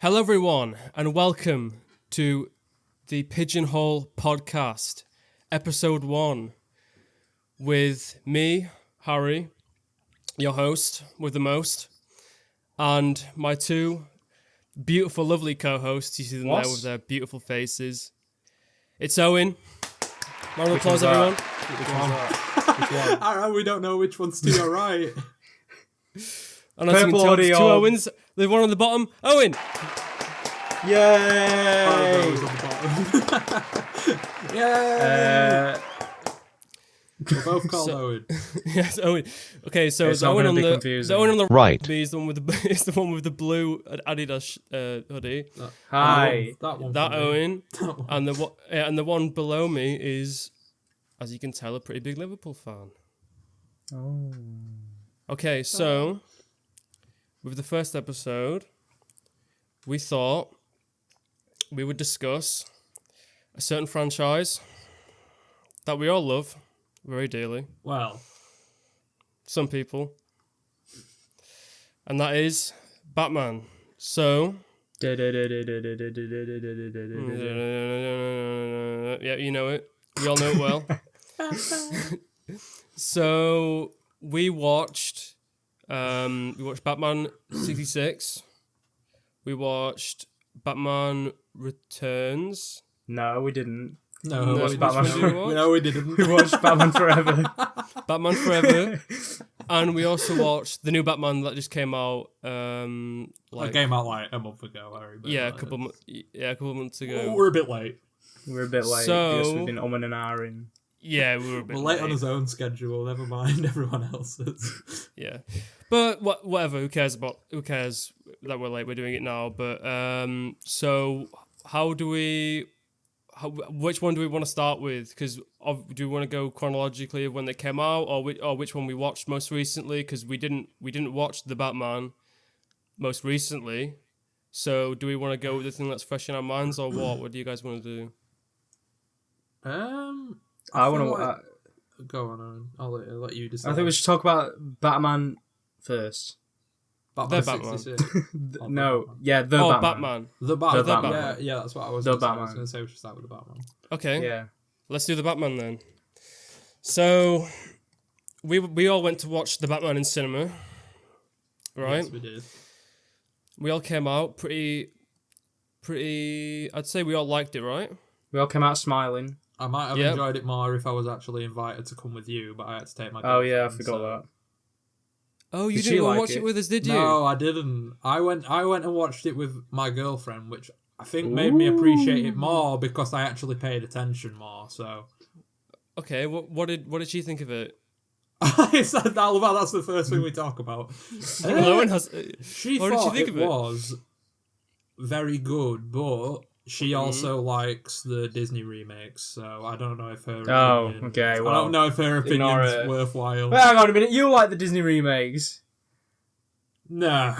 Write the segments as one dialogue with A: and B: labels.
A: Hello, everyone, and welcome to the Pigeonhole Podcast, Episode 1, with me, Harry, your host with the most, and my two beautiful, lovely co-hosts. You see them there with their beautiful faces. It's Owen. Round of applause, everyone.
B: Which one? We don't know which one's to your right.
A: And as you can tell, there's two Owens. The one on the bottom, Owen.
B: Yay! Yay! We're both called Owen.
A: Yes, Owen. Okay, so the Owen on the
C: right
A: is the one with the is the one with the blue Adidas hoodie.
B: Hi,
A: that Owen, and the one below me is, as you can tell, a pretty big Liverpool fan.
B: Oh.
A: Okay, so with the first episode, we thought we would discuss a certain franchise that we all love very dearly.
B: Well,
A: some people. And that is Batman. So... yeah, you know it. We all know it well. So, we watched Batman 66. We watched Batman Returns.
B: No, we didn't.
A: No, we watched Batman.
B: No, we didn't.
D: We watched Batman Forever.
A: Batman Forever. And we also watched the new Batman that just came out.
B: It came out like a month ago, Harry.
A: A couple of months ago.
B: We're a bit late.
D: We're a bit late because we've been umming and ahhing.
A: Yeah, we were a bit late.
B: We're late on his own schedule. Never mind everyone else's.
A: Yeah, but whatever. Who cares that we're late? We're doing it now. But so which one do we want to start with? Because do we want to go chronologically of when they came out, or which one we watched most recently? Because we didn't watch the Batman most recently. So do we want to go with the thing that's fresh in our minds, or what? What do you guys want to do?
D: I want to.
B: Go on, Owen. I'll let you decide.
D: I think we should talk about Batman first.
B: Batman.
A: The Batman.
D: The Batman.
B: The Batman.
A: The Batman.
B: Yeah, that's what I was
D: going
B: to say. We should start with the Batman.
A: Okay.
D: Yeah.
A: Let's do the Batman then. So, we all went to watch the Batman in cinema, right?
B: Yes, we did.
A: We all came out pretty. I'd say we all liked it, right?
D: We all came out smiling.
B: I might have enjoyed it more if I was actually invited to come with you, but I had to take my girlfriend.
D: Oh yeah, I forgot that.
A: Oh, you didn't watch it with us, did you?
B: No, I didn't. I went and watched it with my girlfriend, which I think made me appreciate it more because I actually paid attention more. So,
A: okay, what did she think of it?
B: That's the first thing we talk about. She thought it was very good, but she also likes the Disney remakes. So I don't know if her. I don't know if her opinion's worthwhile.
D: Well, hang on a minute. You like the Disney remakes?
B: No,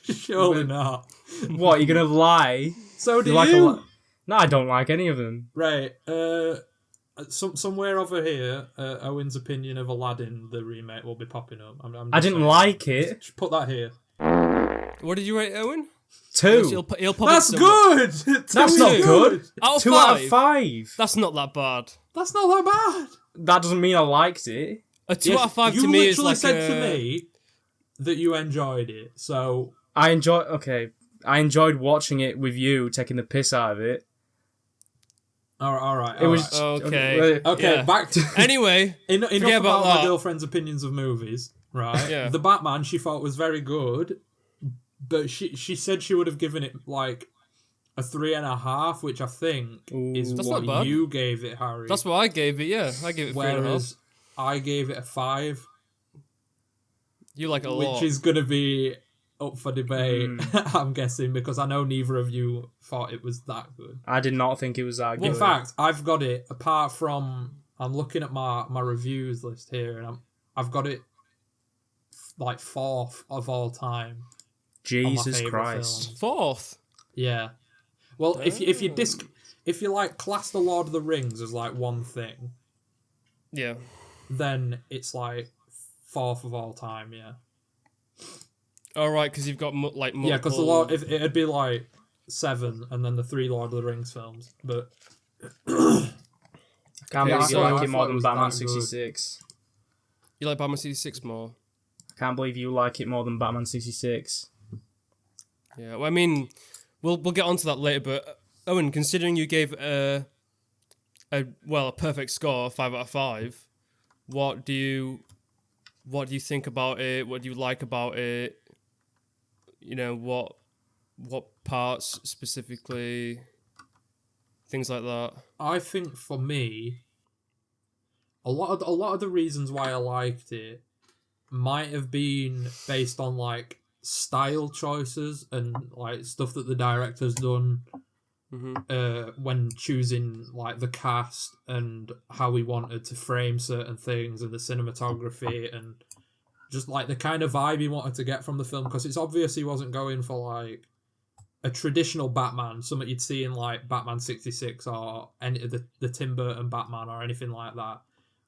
B: surely not.
D: What, you're gonna lie?
B: So do you?
D: No, I don't like any of them.
B: Right. Somewhere over here, Owen's opinion of Aladdin, the remake, will be popping up.
D: I didn't like it.
B: Just put that here.
A: What did you rate, Owen?
D: 2.
A: He'll pop
B: That's good!
D: That's not good.
A: Out of
D: 2
A: 5?
D: out of 5.
A: That's not that bad.
B: That's not that bad.
D: That doesn't mean I liked it.
A: A 2 out of 5 to me is like
B: You literally said to me that you enjoyed it, so...
D: I enjoyed watching it with you, taking the piss out of it.
B: All right.
D: It was
A: okay.
B: Okay,
A: yeah.
B: back to...
A: Anyway,
B: enough about my girlfriend's opinions of movies, right?
A: Yeah.
B: The Batman she thought was very good, but she said she would have given it like a 3.5, which I think is what you gave it, Harry.
A: That's what I gave it. Yeah, I gave it 3.5.
B: Whereas I gave it a 5.
A: You like it a lot,
B: which is going to be up for debate. I'm guessing because I know neither of you thought it was that good.
D: I did not think it was that good.
B: In fact, I've got it. Apart from, I'm looking at my reviews list here, and I've got it like 4th of all time.
D: Jesus Christ.
B: Film.
A: 4th?
B: Yeah. Well, if you like class the Lord of the Rings as like one thing,
A: yeah,
B: then it's like 4th of all time. Yeah.
A: All right, because you've got multiple...
B: Yeah, because if it'd be like 7 and then the 3 Lord of the Rings films, but
D: I can't believe you like it more
B: thought it
D: than
B: was
D: Batman
B: that good.
D: 66.
A: You like Batman 66 more?
D: I can't believe you like it more than Batman 66.
A: Yeah, well, I mean, we'll get onto that later, but Owen, considering you gave a perfect score, 5 out of 5, what do you think about it? What do you like about it? You know, what parts specifically? Things like that.
B: I think for me, a lot of the reasons why I liked it might have been based on like style choices and like stuff that the director's done when choosing like the cast and how he wanted to frame certain things and the cinematography and just like the kind of vibe he wanted to get from the film, because it's obvious he wasn't going for like a traditional Batman, something you'd see in like Batman 66 or any of the Tim Burton Batman or anything like that.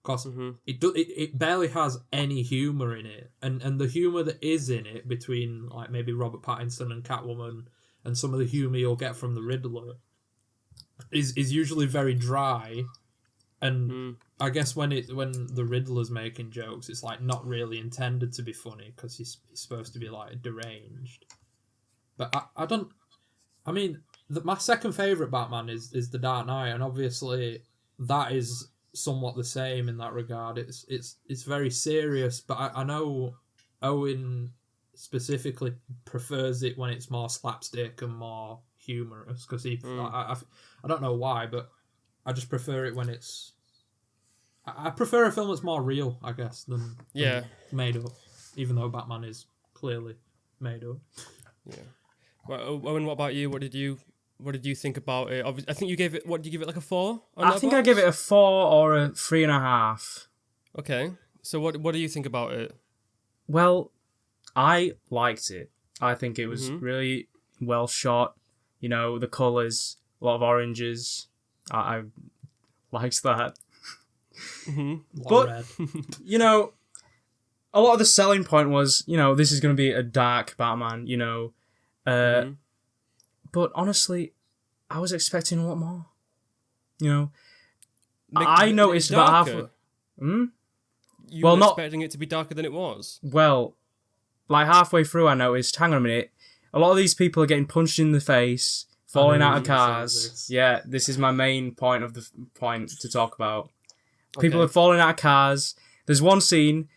B: Because it barely has any humour in it. And the humour that is in it between like maybe Robert Pattinson and Catwoman and some of the humour you'll get from the Riddler is usually very dry. And I guess when the Riddler's making jokes, it's like not really intended to be funny because he's supposed to be like deranged. But my second favourite Batman is The Dark Knight, and obviously that is somewhat the same in that regard. It's very serious, but I know Owen specifically prefers it when it's more slapstick and more humorous, because I don't know why, but I just prefer it when it's... I prefer a film that's more real, I guess, than made up, even though Batman is clearly made up.
A: Yeah. Well, Owen, what about you? What did you think about it? I think you gave it... What, did you give it like a 4?
D: I think I gave it a 4 or a 3.5.
A: Okay. So what do you think about it?
D: Well, I liked it. I think it was really well shot. You know, the colours, a lot of oranges. I liked that. But, you know, a lot of the selling point was, you know, this is going to be a dark Batman, you know. But honestly, I was expecting a lot more. You know, I noticed about half...
A: You were expecting it to be darker than it was?
D: Well, like halfway through I noticed, hang on a minute, a lot of these people are getting punched in the face, falling out of cars. Yeah, this is my main point to talk about. People are falling out of cars. There's one scene...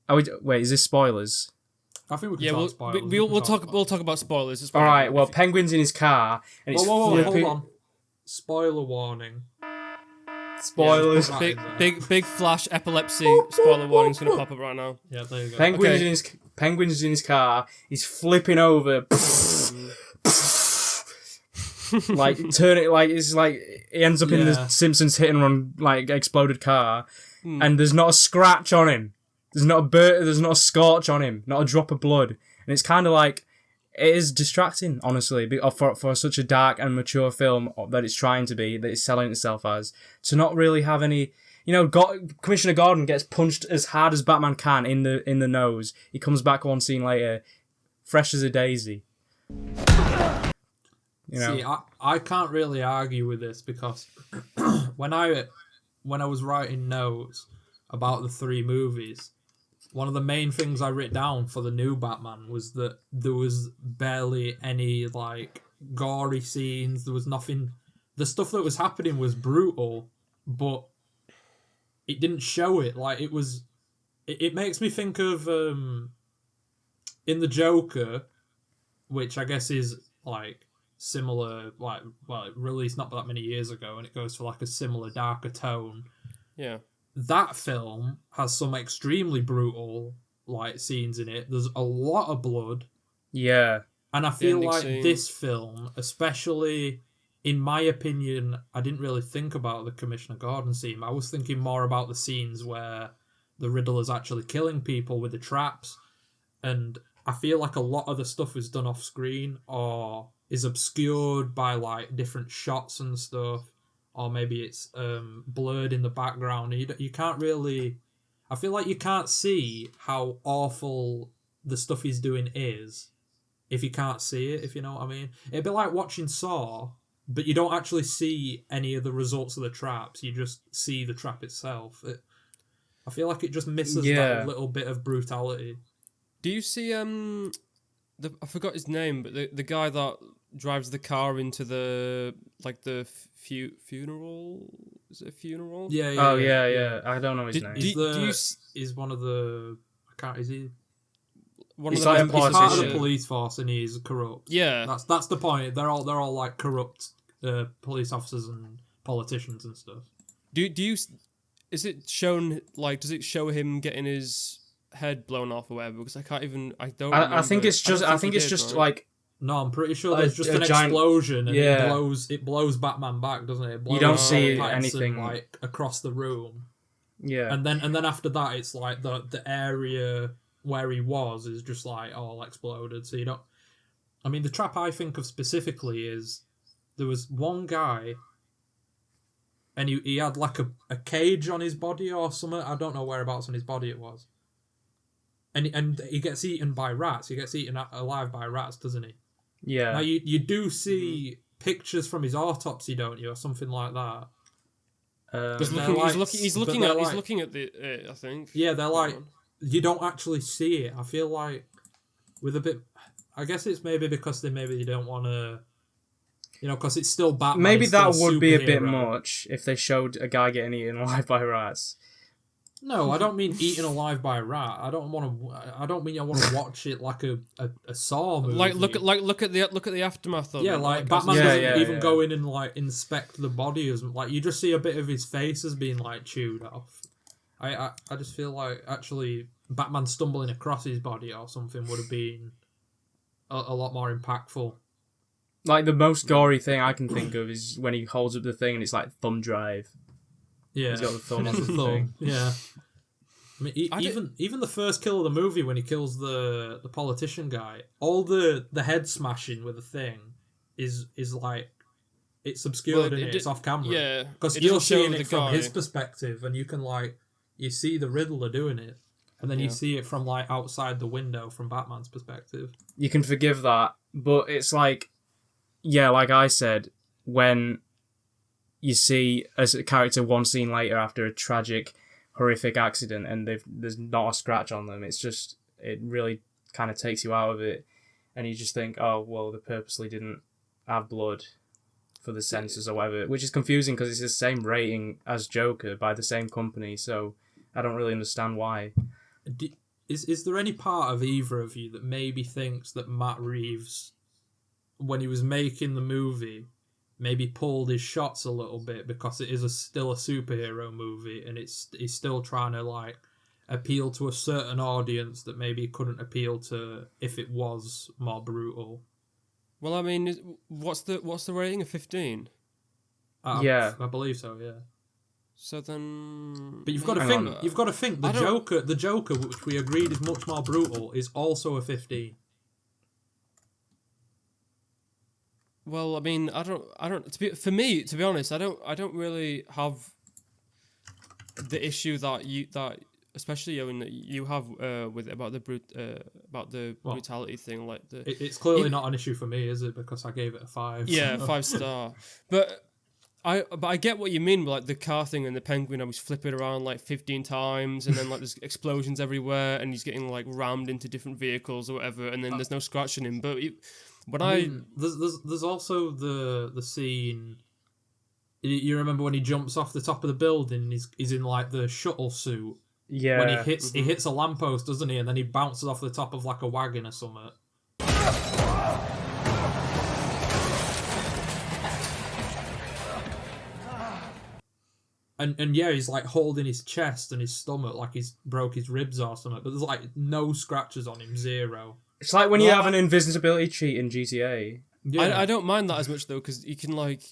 D: Wait, is this spoilers?
B: I think we can talk spoilers.
A: We'll talk about spoilers.
D: All right. Well, Penguin's in his car, and it's
B: hold on. Spoiler warning.
D: Spoilers.
A: Big flash epilepsy. Spoiler warning's gonna pop up right now.
B: Yeah, there you go.
D: Penguin's in his car. He's flipping over. Like turn it like it's like he ends up in the Simpsons hit and run like exploded car, and there's not a scratch on him. There's not a scorch on him, not a drop of blood. And it's kind of like, it is distracting, honestly, for such a dark and mature film that it's trying to be, that it's selling itself as, to not really have any... You know, Commissioner Gordon gets punched as hard as Batman can in the nose. He comes back one scene later, fresh as a daisy. You know?
B: See, I can't really argue with this, because when I was writing notes about the 3 movies, one of the main things I wrote down for the new Batman was that there was barely any, like, gory scenes. There was nothing... The stuff that was happening was brutal, but it didn't show it. Like, it was... It makes me think of... in The Joker, which I guess is, like, similar... Like, well, it released not that many years ago, and it goes for, like, a similar, darker tone.
A: Yeah.
B: That film has some extremely brutal like scenes in it. There's a lot of blood.
D: Yeah.
B: And I feel like this film, especially in my opinion, I didn't really think about the Commissioner Gordon scene. I was thinking more about the scenes where the Riddler's actually killing people with the traps. And I feel like a lot of the stuff is done off screen or is obscured by like different shots and stuff. Or maybe it's blurred in the background. You can't really... I feel like you can't see how awful the stuff he's doing is if you can't see it, if you know what I mean. It'd be like watching Saw, but you don't actually see any of the results of the traps. You just see the trap itself. I feel like it just misses that little bit of brutality.
A: Do you see I forgot his name, but the guy that drives the car into the funeral? Is it a funeral?
B: Yeah.
D: I don't know his name.
B: He's one of the. Is he?
A: He's
B: part of the police force, and he's corrupt.
A: Yeah,
B: that's the point. They're all like corrupt police officers and politicians and stuff.
A: Do you? Is it shown like? Does it show him getting his head blown off or whatever? Because I can't even. I don't.
D: I think it's just. I think it's just like.
B: No, I'm pretty sure there's just an explosion and it blows Batman back, doesn't it?
D: You don't see anything
B: like across the room.
D: Yeah.
B: And then after that, it's like the area where he was is just like all exploded. So you don't. I mean, the trap I think of specifically is there was one guy, and he had like a cage on his body or something. I don't know whereabouts on his body it was. And he gets eaten by rats. He gets eaten alive by rats, doesn't he?
D: Yeah.
B: Now you do see pictures from his autopsy, don't you, or something like that?
A: He's looking at the. I think.
B: Yeah, they're like you don't actually see it. I feel like with a bit. I guess it's maybe because they don't want to. Because it's still Batman.
D: Maybe that would be a bit much if they showed a guy getting eaten alive by rats.
B: No, I don't mean eaten alive by a rat. I don't mean I want to watch it like a Saw movie.
A: Look at the aftermath of it.
B: Yeah, like Batman doesn't even go in and like inspect the body as like you just see a bit of his face as being like chewed off. I just feel like actually Batman stumbling across his body or something would have been a lot more impactful.
D: Like the most gory thing I can think of is when he holds up the thing and it's like thumb drive.
B: Yeah,
D: he's got the thumb on the thing.
B: Yeah, I mean, even the first kill of the movie when he kills the politician guy, all the head smashing with the thing is like it's obscured and it's off camera.
A: Yeah,
B: because you're seeing it from his perspective, and you can you see the Riddler doing it, and then you see it from like outside the window from Batman's perspective.
D: You can forgive that, but it's like, like I said, when you see as a character one scene later after a tragic, horrific accident and there's not a scratch on them, it really kind of takes you out of it, and you just think, oh, well, they purposely didn't have blood for the censors or whatever, which is confusing because it's the same rating as Joker by the same company, so I don't really understand why.
B: Is there any part of either of you that maybe thinks that Matt Reeves, when he was making the movie, maybe pulled his shots a little bit because it is still a superhero movie and he's still trying to like appeal to a certain audience that maybe couldn't appeal to if it was more brutal?
A: Well, I mean, what's the rating of 15?
B: I believe so. Yeah.
A: So then,
B: but you've got to think the Joker, which we agreed is much more brutal, is also a 15.
A: Well, I mean, I don't. To be honest, I don't really have the issue that especially Owen, that you have with about the brutality thing. Like
B: it's clearly not an issue for me, is it? Because I gave it a 5.
A: Yeah, 5-star. But I get what you mean, like the car thing and the penguin. I was flipping around like 15 times, and then like there's explosions everywhere, and he's getting like rammed into different vehicles or whatever, and then there's no scratching him. But there's also the scene. You remember when he jumps off the top of the building? And he's in like the shuttle suit.
D: Yeah.
B: When he hits a lamppost, doesn't he? And then he bounces off the top of like a wagon or something. And yeah, he's like holding his chest and his stomach like he's broke his ribs or something. But there's like no scratches on him, 0.
D: It's like when you have an invisibility cheat in GTA.
A: Yeah. I don't mind that as much though, because he can like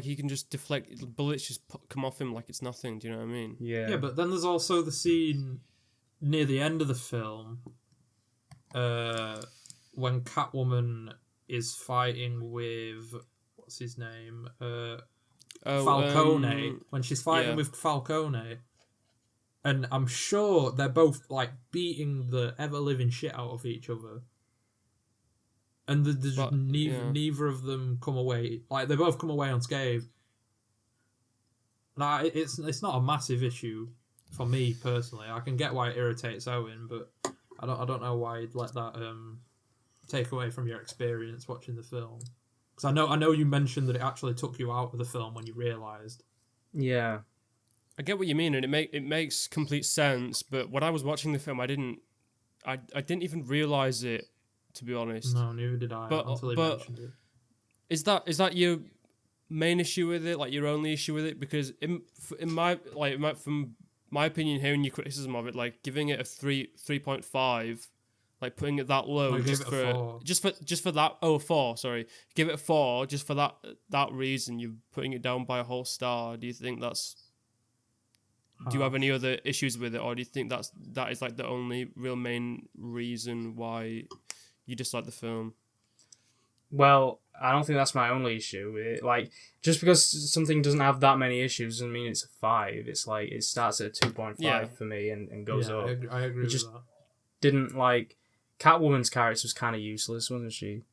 A: he can just deflect bullets, just come off him like it's nothing. Do you know what I mean?
D: Yeah.
B: Yeah, but then there's also the scene near the end of the film, when Catwoman is fighting with what's his name, Falcone. When she's fighting with Falcone. and I'm sure they're both like beating the ever living shit out of each other. And neither of them come away, like they both come away unscathed. Nah, it's not a massive issue for me personally. I can get why it irritates Owen, but I don't know why you'd let that take away from your experience watching the film. Because I know you mentioned that it actually took you out of the film when you realised.
D: Yeah,
A: I get what you mean, and it makes complete sense. But when I was watching the film, I didn't even realise it. To be honest,
B: no, neither did I until he mentioned it.
A: Is that your main issue with it? Like your only issue with it? Because from my opinion, hearing your criticism of it, like giving it a 3.5, like putting it that low just for that 4. Sorry, give it a 4 just for that reason. You're putting it down by a whole star. Do you think that's? Do you have any other issues with it, or do you think that is like the only real main reason why you dislike the film?
D: Well, I don't think that's my only issue with it. Like, just because something doesn't have that many issues doesn't mean it's a 5. It's like, it starts at a 2.5 for me and goes up.
B: I agree with that.
D: Didn't, like... Catwoman's character was kind of useless, wasn't she?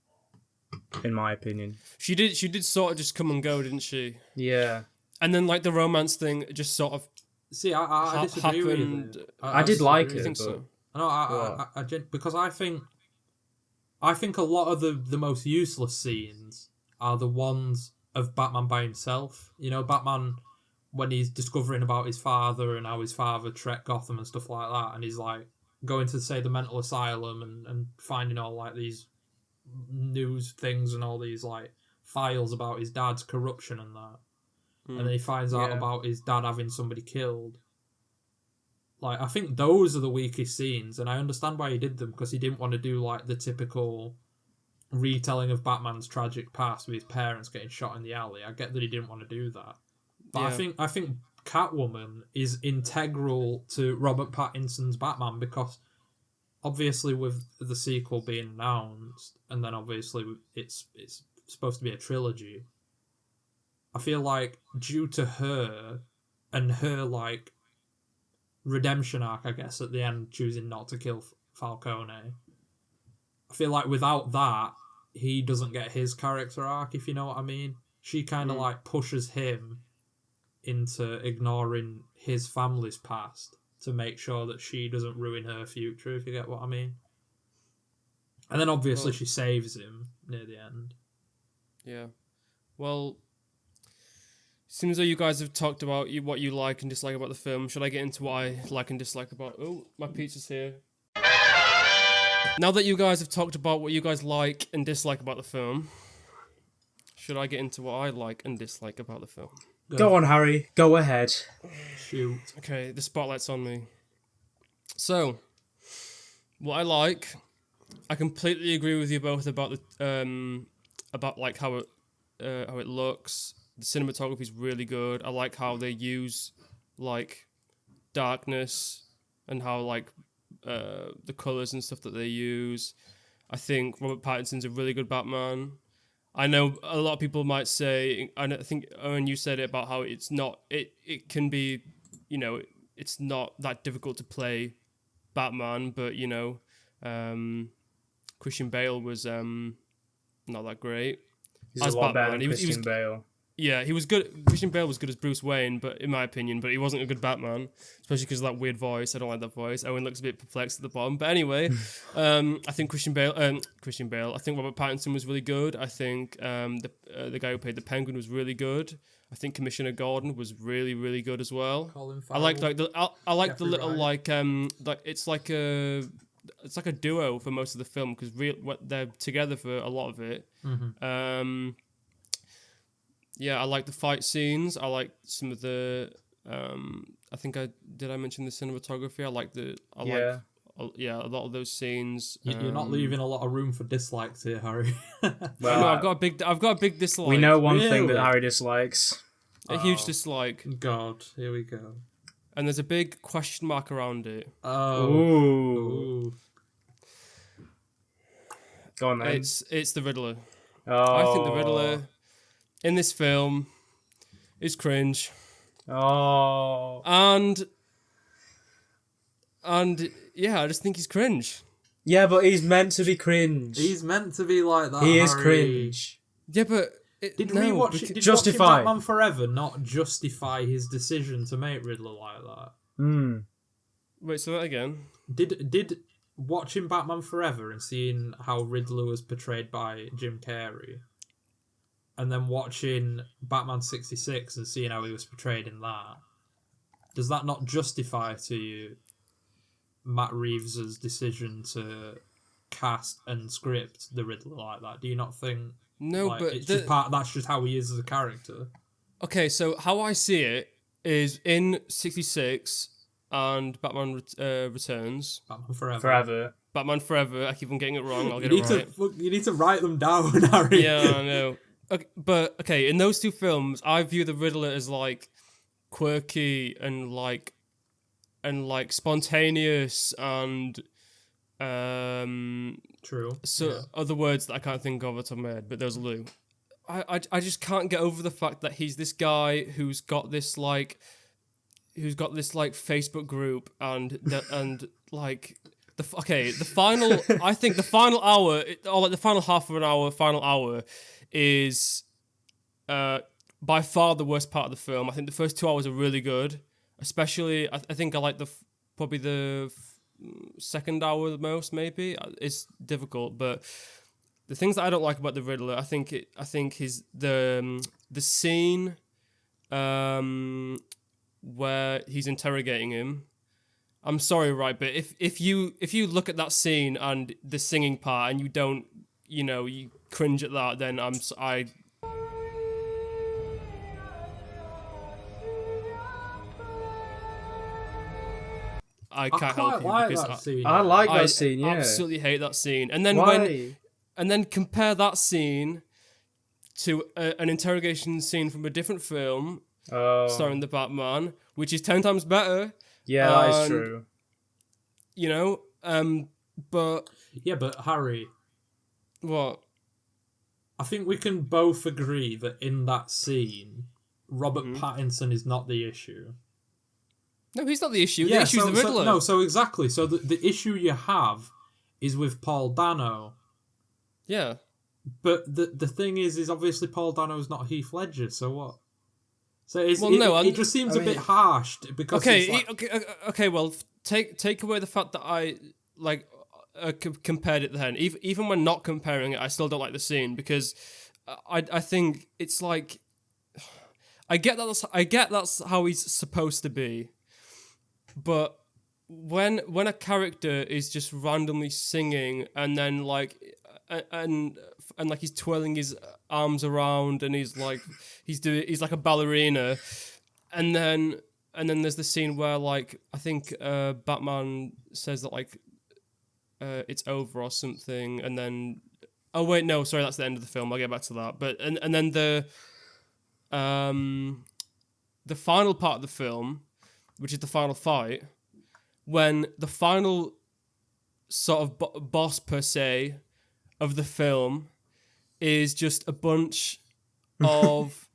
D: In my opinion.
A: She did sort of just come and go, didn't she?
D: Yeah.
A: And then, like, the romance thing just sort of...
B: See, I disagree with you.
D: I did like it,
A: think
D: but...
A: so?
B: No, because I think a lot of the most useless scenes are the ones of Batman by himself. You know, Batman when he's discovering about his father and how his father trekked Gotham and stuff like that, and he's like going to say the mental asylum and finding all like these news things and all these like files about his dad's corruption and that, and then he finds out about his dad having somebody killed. Like, I think those are the weakest scenes, and I understand why he did them, because he didn't want to do, like, the typical retelling of Batman's tragic past with his parents getting shot in the alley. I get that he didn't want to do that. But I think Catwoman is integral to Robert Pattinson's Batman, because obviously with the sequel being announced, and then obviously it's supposed to be a trilogy, I feel like due to her and her, like, redemption arc, I guess, at the end, choosing not to kill Falcone, I feel like without that, he doesn't get his character arc, if you know what I mean. She kind of like pushes him into ignoring his family's past to make sure that she doesn't ruin her future, if you get what I mean. And then obviously she saves him near the end.
A: Yeah. Well, seems though you guys have talked about what you like and dislike about the film. Should I get into what I like and dislike about... Oh, my pizza's here. Now that you guys have talked about what you guys like and dislike about the film, should I get into what I like and dislike about the film?
D: Go on, Harry. Go ahead.
B: Shoot.
A: Okay, the spotlight's on me. So, what I like... I completely agree with you both about the about like how it looks. The cinematography is really good. I like how they use like darkness and how like the colors and stuff that they use. I think Robert Pattinson's a really good Batman. I know a lot of people might say, I think Owen, you said it about how it's not. It can be, you know, it's not that difficult to play Batman, but you know, Christian Bale was not that great.
D: He's a lot better than Christian Bale.
A: Yeah, he was good. Christian Bale was good as Bruce Wayne, but in my opinion, he wasn't a good Batman, especially because of that weird voice. I don't like that voice. Owen looks a bit perplexed at the bottom. But anyway, I think I think Robert Pattinson was really good. I think the guy who played the Penguin was really good. I think Commissioner Gordon was really, really good as well. I like the little like it's like a duo for most of the film because they're together for a lot of it.
B: Mm-hmm.
A: Yeah, I like the fight scenes. I like some of the. I think I mention the cinematography. I like a lot of those scenes.
B: You're not leaving a lot of room for dislikes here, Harry.
A: Well, no, I've got a big dislike.
D: We know one thing that Harry dislikes.
A: A huge dislike.
B: God, here we go.
A: And there's a big question mark around it.
B: Oh.
D: Ooh. Go on then.
A: It's the Riddler.
D: Oh.
A: I think the Riddler in this film is cringe.
D: Oh.
A: And And yeah, I just think he's cringe.
D: Yeah, but he's meant to be cringe.
B: He's meant to be like that.
D: He is
B: Harry.
D: cringe.
A: Yeah, but
B: Did
D: Justify.
B: watching Batman Forever not justify his decision to make Riddler like that?
A: Wait, say that again.
B: Did watching Batman Forever and seeing how Riddler was portrayed by Jim Carrey, and then watching Batman 66 and seeing how he was portrayed in that, does that not justify to you Matt Reeves' decision to cast and script the Riddler like that? Do you not think?
A: No,
B: like,
A: but
B: it's just that's just how he is as a character.
A: Okay, so how I see it is in 66 and Batman Returns.
B: Batman Forever.
A: Batman Forever. I keep on getting it wrong. I'll get it right.
B: You need to write them down, Harry.
A: Yeah, I know. Okay, but okay, in those two films, I view the Riddler as like quirky and like spontaneous and
B: True.
A: So other words that I can't think of at the top of my head, but there's Lou. I just can't get over the fact that he's this guy who's got this Facebook group and like the final I think the final hour or like the final half of an hour, final hour is by far the worst part of the film. I think the first 2 hours are really good, especially I think I like probably the second hour the most. Maybe it's difficult, but the things that I don't like about the Riddler, I think his the scene where he's interrogating him. I'm sorry, right, but if you look at that scene and the singing part and you don't, you cringe at that, then I can't help you
B: like
A: because
B: that scene.
D: I like that scene. Yeah,
A: absolutely hate that scene. And then and then compare that scene to an interrogation scene from a different film starring the Batman, which is 10 times better.
D: Yeah, that is true.
A: But
B: Harry,
A: what?
B: I think we can both agree that in that scene, Robert Pattinson is not the issue.
A: No, he's not the issue. The issue is the Riddler.
B: So exactly. So the issue you have is with Paul Dano.
A: Yeah.
B: But the thing is obviously Paul Dano's not Heath Ledger, so what? So it just seems a bit harsh because
A: well, take away the fact that I compared it then. Even when not comparing it, I still don't like the scene because I think it's like I get that's how he's supposed to be, but when a character is just randomly singing and then and he's twirling his arms around and he's like a ballerina, and then there's the scene where like I think Batman says that like it's over or something, and then that's the end of the film. I'll get back to that. But and then the final part of the film, which is the final fight, when the final sort of boss per se of the film is just a bunch of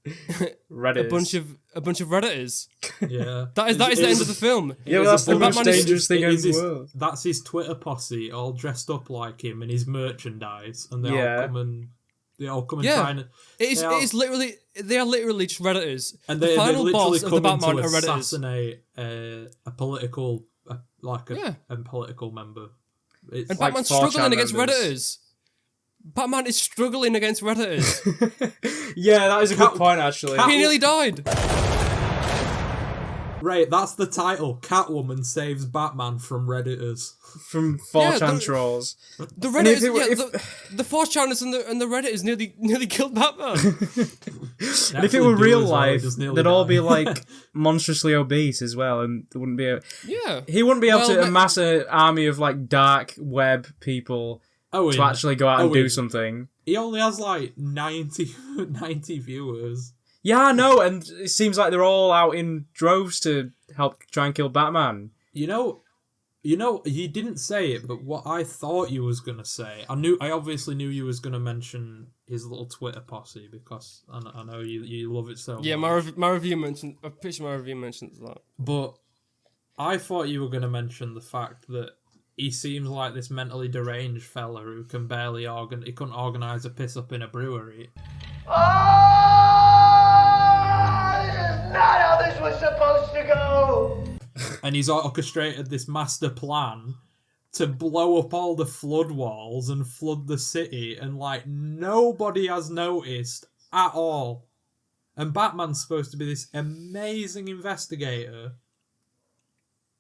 D: Redditors.
A: a bunch of Redditors.
B: Yeah.
A: that is the end of the film.
D: Yeah, well, that's the most dangerous thing in the world.
B: That's his Twitter posse all dressed up like him and his merchandise, and they all come and try and they are literally just Redditors. And
A: the final
B: literally
A: boss of the Batman
B: to
A: are Redditors.
B: Assassinate a political political member.
A: And Batman's struggling against Redditors. Batman is struggling against Redditors.
D: Yeah, that is a good point, actually.
A: He nearly died.
B: Right, that's the title. Catwoman saves Batman from Redditors.
D: From 4chan trolls.
A: The Redditors, the 4chaners and the Redditors nearly killed Batman.
D: And if it were real life, they'd all be like monstrously obese as well, and there wouldn't be he wouldn't be able to amass an army of like dark web people to actually go out and do something.
B: He only has like 90 viewers.
D: Yeah, I know, and it seems like they're all out in droves to help try and kill Batman.
B: You know, you didn't say it, but what I thought you was gonna say, I obviously knew you was gonna mention his little Twitter posse because I know you love it so much.
A: Yeah, my review mentioned. I'm pretty sure my review mentions that.
B: But I thought you were going to mention the fact that he seems like this mentally deranged fella who can barely he couldn't organise a piss up in a brewery.
C: Oh, this is not how this was supposed to go.
B: And he's orchestrated this master plan to blow up all the flood walls and flood the city, and like nobody has noticed at all. And Batman's supposed to be this amazing investigator,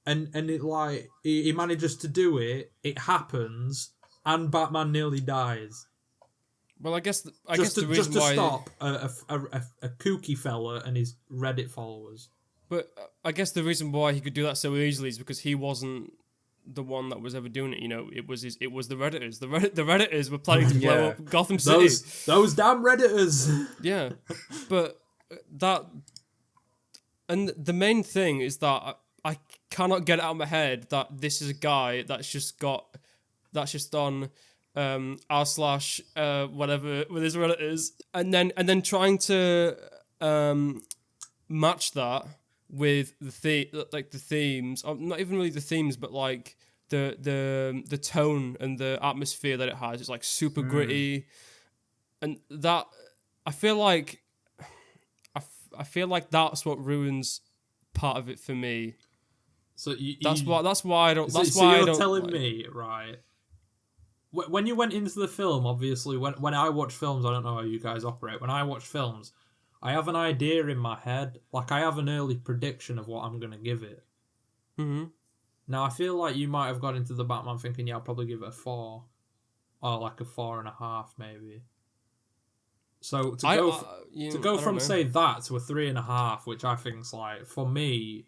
B: and it like he manages to do it. It happens, and Batman nearly dies.
A: Well, I guess the reason
B: just to
A: why
B: stop a kooky fella and his Reddit followers.
A: But I guess the reason why he could do that so easily is because he wasn't the one that was ever doing it. You know, it was the Redditors. The Redditors were planning to blow up Gotham City.
B: Those damn Redditors.
A: Yeah, but that, and the main thing is that I cannot get it out of my head that this is a guy that's just on r/ whatever with his Redditors, and then trying to match that with the themes, or not even really the themes, but like the tone and the atmosphere that it has. It's like super gritty, and that I feel like that's what ruins part of it for me.
B: So
A: that's why I don't. That's
B: so
A: why
B: you're
A: I don't.
B: telling me, right? When you went into the film, obviously, when I watch films, I don't know how you guys operate. When I watch films, I have an idea in my head, like I have an early prediction of what I'm going to give it.
A: Mm-hmm.
B: Now, I feel like you might have got into the Batman thinking, yeah, I'll probably give it a 4. Or like a 4.5, maybe. So to go from, say, that to a 3.5, which I think is like, for me,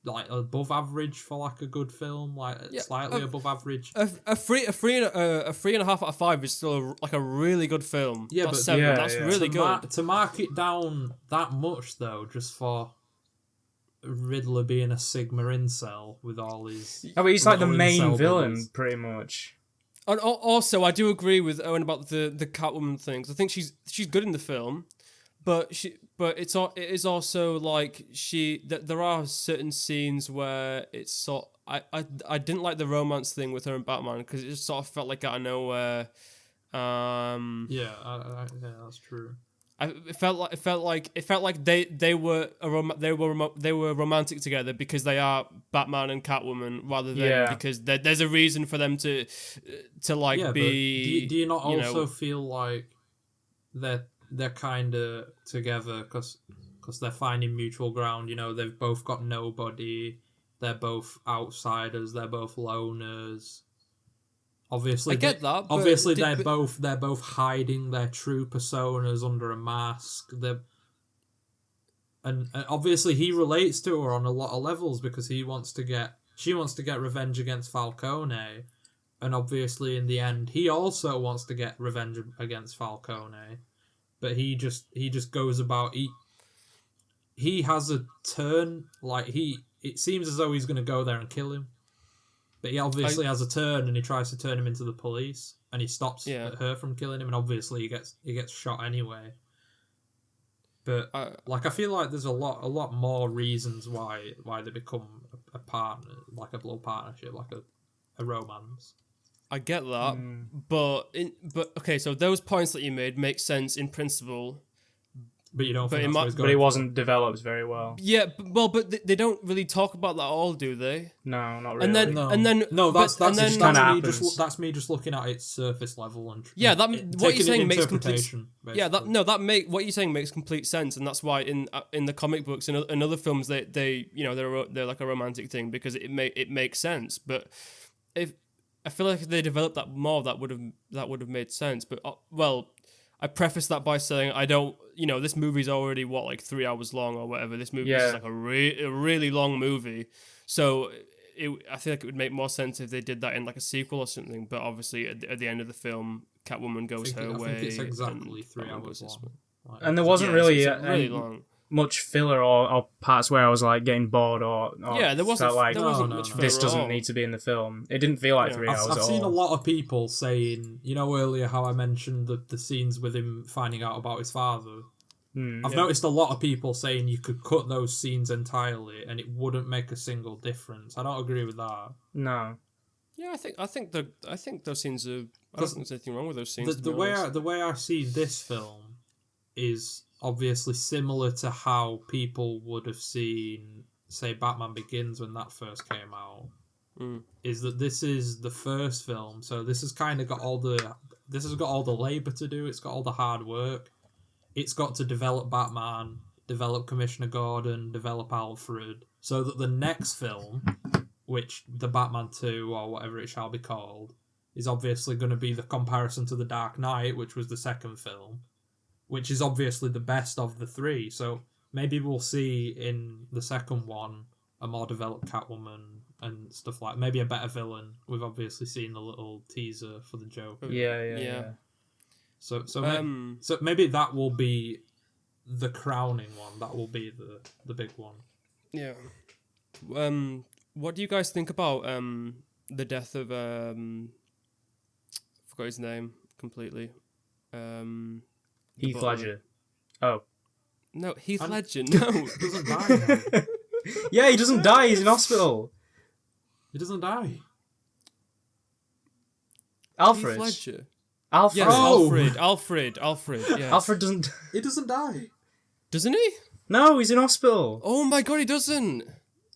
B: like above average for like a good film, like slightly above average.
A: A 3.5 out of 5 is still like a really good film.
B: Yeah,
A: that's
B: but
A: 7. That's really good.
B: To mark it down that much though, just for Riddler being a Sigma incel with all his.
D: Oh, but he's like the main villain, pretty much.
A: And also, I do agree with Owen about the Catwoman things. I think she's good in the film, but it is also like there are certain scenes where it's sort. I didn't like the romance thing with her and Batman because it just sort of felt like out of nowhere.
B: Yeah, that's true.
A: It felt like they were romantic together because they are Batman and Catwoman rather than because there's a reason for them to like be.
B: But do you not also feel like they're kind of together because they're finding mutual ground? You know, they've both got nobody. They're both outsiders. They're both loners. Obviously,
A: I get that.
B: Obviously, they're both hiding their true personas under a mask. And obviously he relates to her on a lot of levels because she wants to get revenge against Falcone, and obviously in the end he also wants to get revenge against Falcone, but he just goes about he has a turn, like it seems as though he's going to go there and kill him. But he obviously has a turn, and he tries to turn him into the police, and he stops her from killing him, and obviously he gets shot anyway. But I feel like there's a lot more reasons why they become a partner, like a blood partnership, like a romance.
A: I get that, but okay, so those points that you made make sense in principle.
B: But you don't think that's what he's going
D: But it wasn't developed very well.
A: Yeah, but they don't really talk about that at all, do they?
D: No, not really.
B: That's me just looking at its surface level and
A: what you're saying makes complete.
B: Basically.
A: Yeah, what you're saying makes complete sense, and that's why in the comic books and in other films they're like a romantic thing because it makes sense. But if I feel like if they developed that more, that would have made sense. But I preface that by saying I don't. This movie's already 3 hours long or whatever. This movie is like a really long movie, so I feel like it would make more sense if they did that in like a sequel or something. But obviously, at the end of the film, Catwoman goes her way.
B: I think it's exactly 3 hours long.
D: And there wasn't really
A: really long.
D: Much filler or parts where I was like getting bored or
A: there wasn't
D: like
A: much filler
D: this doesn't need to be in the film. It didn't feel like 3 hours.
B: I've seen a lot of people saying, earlier how I mentioned the scenes with him finding out about his father. I've noticed a lot of people saying you could cut those scenes entirely and it wouldn't make a single difference. I don't agree with that.
D: No.
A: Yeah, I think those scenes are. I don't think there's anything wrong with those scenes.
B: The way I see this film is obviously similar to how people would have seen, say, Batman Begins when that first came out. Is that this is the first film, so this has kind of got all the labor to do. It's got all the hard work. It's got to develop Batman, develop Commissioner Gordon, develop Alfred, so that the next film, which the Batman 2 or whatever it shall be called, is obviously going to be the comparison to The Dark Knight, which was the second film, which is obviously the best of the three. So maybe we'll see in the second one a more developed Catwoman and stuff like maybe a better villain. We've obviously seen the little teaser for the Joker.
D: Yeah.
B: So maybe that will be the crowning one. That will be the big one.
A: Yeah. What do you guys think about the death of forgot his name completely.
D: Heath Ledger. Oh.
A: No, Heath Ledger. No,
B: he doesn't die. No.
D: Yeah, he doesn't die. He's in hospital.
B: He doesn't die.
D: Alfred.
A: Heath Ledger.
D: Alfred.
A: Yes, Alfred. Yes.
D: Alfred doesn't.
B: He doesn't die.
A: Doesn't he?
D: No, he's in hospital.
A: Oh my god, he doesn't.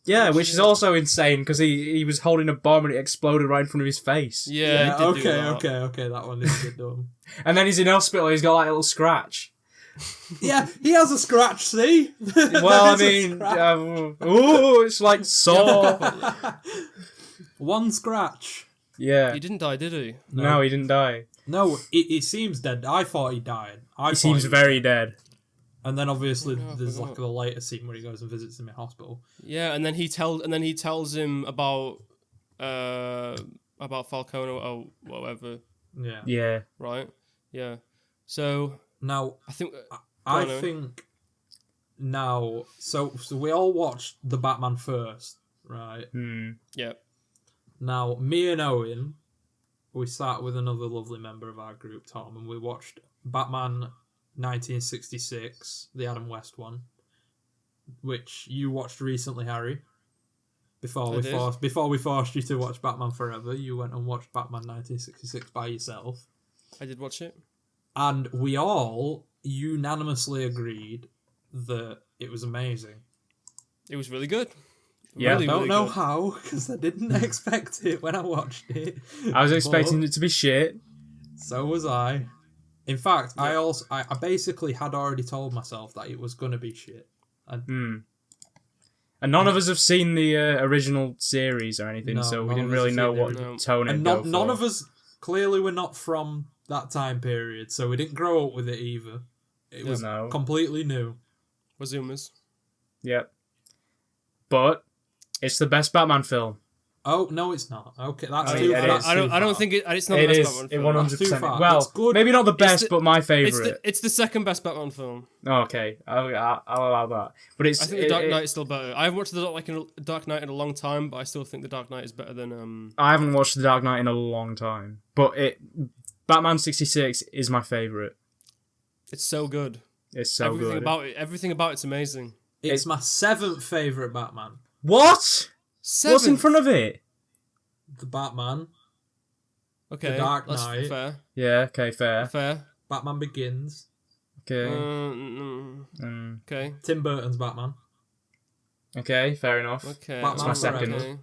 D: Yeah, which is also insane because he was holding a bomb and it exploded right in front of his face.
A: Yeah. He did do that.
B: Okay. That one is a bit dumb.
D: And then he's in hospital. He's got like a little scratch.
B: Yeah, he has a scratch. See?
D: Well, I mean, it's like Saw.
B: One scratch.
D: Yeah.
A: He didn't die, did he?
D: No, he didn't die.
B: No, it seems dead. I thought he died.
D: He seems very dead.
B: And then obviously there's like the later scene where he goes and visits him in hospital.
A: Yeah, and then he tells him about Falcone or whatever.
B: Yeah.
D: Yeah.
A: Right. Yeah. So
B: now
A: I think
B: now. So we all watched the Batman first, right?
A: Yeah.
B: Now me and Owen, we sat with another lovely member of our group, Tom, and we watched Batman 1966, the Adam West one, which you watched recently, Harry. Before we forced you to watch Batman Forever, you went and watched Batman 1966 by yourself.
A: I did watch it.
B: And we all unanimously agreed that it was amazing.
A: It was really good.
D: Yeah,
B: I don't know
A: good.
B: how, because I didn't expect it when I watched it.
D: I was expecting it to be shit.
B: So was I. In fact, I basically had already told myself that it was going to be shit.
D: And none of us have seen the original series or anything, so we didn't really know what tone it'd go for.
B: None of us, clearly we're not from that time period, so we didn't grow up with it either. It was completely new.
A: We're Zoomers.
D: Yep. But it's the best Batman film.
B: Oh no, it's not. Okay, that's
A: too far. I don't think it's not the best Batman film.
D: 100%. Well, maybe not the best, but my favourite.
A: It's the second best Batman film.
D: Okay, I'll allow that. But I
A: think the Dark Knight is still better. I haven't watched the Dark Knight in a long time, but I still think the Dark Knight is better than.
D: I haven't watched the Dark Knight in a long time, but Batman 66 is my favourite.
A: It's so good.
D: It's so good.
A: Everything about it's amazing.
B: It's my 7th favourite Batman.
D: What?
A: 7th?
D: What's in front of it?
B: The Batman.
A: Okay.
B: The Dark
A: that's
B: Knight.
A: Fair.
D: Yeah, okay, fair.
B: Batman Begins.
D: Okay.
A: Okay.
B: Tim Burton's Batman.
D: Okay, fair enough.
A: Okay.
D: That's my second.
A: Okay.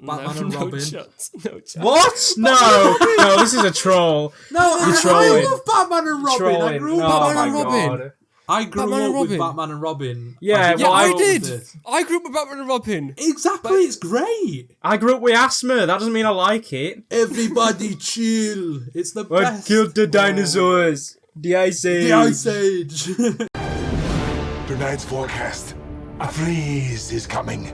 B: Batman and Robin.
A: No chance.
D: What? No, this is a troll.
B: No, I love Batman and Robin.
D: Trolling.
B: I grew up
A: Batman and Robin.
D: God.
B: I grew up with Batman and Robin.
D: Yeah,
A: I did. I grew up with Batman and Robin.
B: Exactly, it's great.
D: I grew up with asthma. That doesn't mean I like it.
B: Everybody chill. It's the best.
D: I killed the dinosaurs. The Ice Age.
B: The Ice Age.
E: Tonight's forecast. A freeze is coming.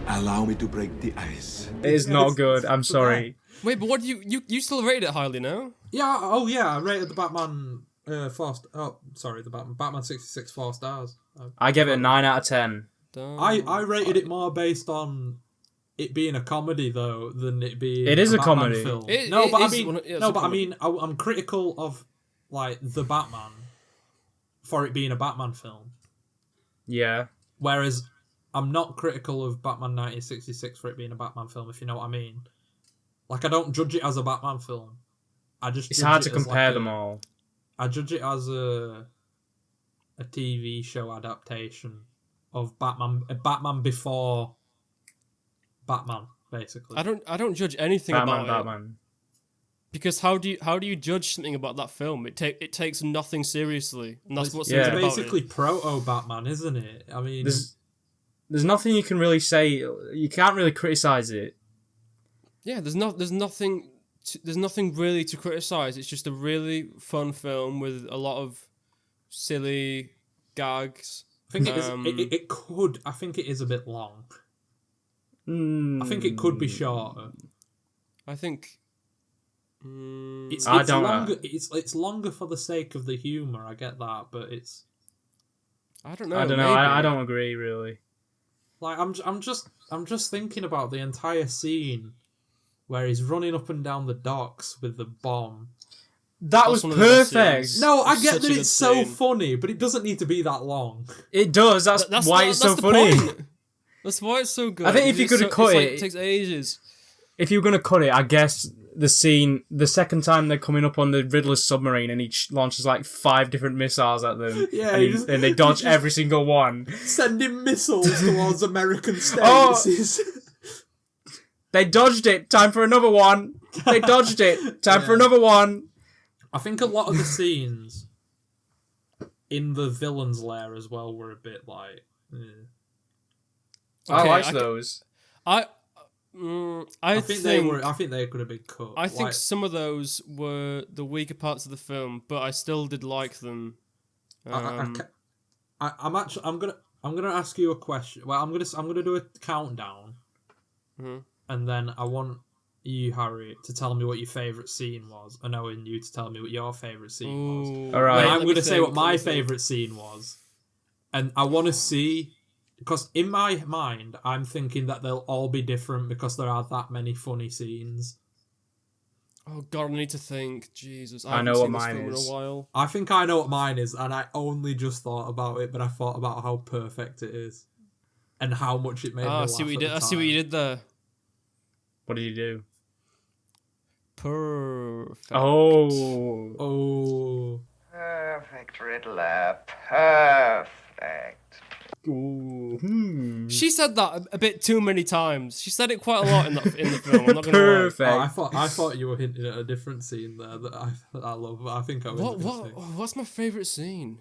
E: Allow me to break the ice.
D: It is not good. I'm sorry.
A: Wait, but what do you still rated it highly now?
B: Yeah. Oh yeah. I rated the Batman. The Batman 66 4 stars.
D: I gave it a 9 out of 10.
B: I rated it more based on it being a comedy though than it being.
D: It is a
B: Batman
D: comedy.
B: Film.
A: I mean,
B: I'm critical of like the Batman for it being a Batman film.
D: Yeah.
B: Whereas I'm not critical of Batman 1966 for it being a Batman film, if you know what I mean. Like, I don't judge it as a Batman film.
D: It's hard to compare them all.
B: I judge it as a TV show adaptation of Batman before Batman, basically.
A: I don't judge anything about it. Because how do you judge something about that film? It takes nothing seriously, and that's what's
B: it's basically proto Batman, isn't it? I mean,
D: there's nothing you can really say. You can't really criticize it.
A: Yeah, there's nothing really to criticize. It's just a really fun film with a lot of silly gags.
B: I think it could. I think it is a bit long. I think it could be shorter.
A: I think.
B: It's longer. It's longer for the sake of the humor. I get that, but it's.
A: I don't know.
D: I don't agree really.
B: Like I'm just thinking about the entire scene where he's running up and down the docks with the bomb.
D: That was perfect.
B: No, I get that it's so funny, but it doesn't need to be that long.
D: It does. That's why it's so funny.
A: That's why it's so good.
D: I think if you could have cut it,
A: it takes ages.
D: If you were going to cut it, I guess the scene, the second time they're coming up on the Riddler's submarine and he launches like 5 different missiles at them.
B: Yeah,
D: and they dodge every single one.
B: Sending missiles towards American states.
D: They dodged it. Time for another one. They dodged it. Time for another one.
B: I think a lot of the scenes in the villain's lair as well were a bit like.
D: I like those.
A: I think
B: they could have been cut.
A: I think some of those were the weaker parts of the film, but I still did like them.
B: I'm gonna ask you a question. Well, I'm gonna do a countdown, and then I want you, Harry, to tell me what your favourite scene was, and Owen, you to tell me what your favourite scene was.
D: All right.
B: And I'm going to say what my favourite scene was, and I want to see, because in my mind, I'm thinking that they'll all be different because there are that many funny scenes.
A: Oh God, I need to think. Jesus,
D: I know what mine is.
A: In a while.
B: I think I know what mine is, and I only just thought about it, but I thought about how perfect it is, and how much it made me laugh.
A: I see what you did there.
D: What did you do?
A: Perfect.
B: Oh.
C: Perfect, Riddler. Perfect.
D: Ooh.
A: She said that a bit too many times. She said it quite a lot in the film. I'm not gonna lie.
B: I thought you were hinting at a different scene there that I love. I think I was.
A: What's my favourite scene?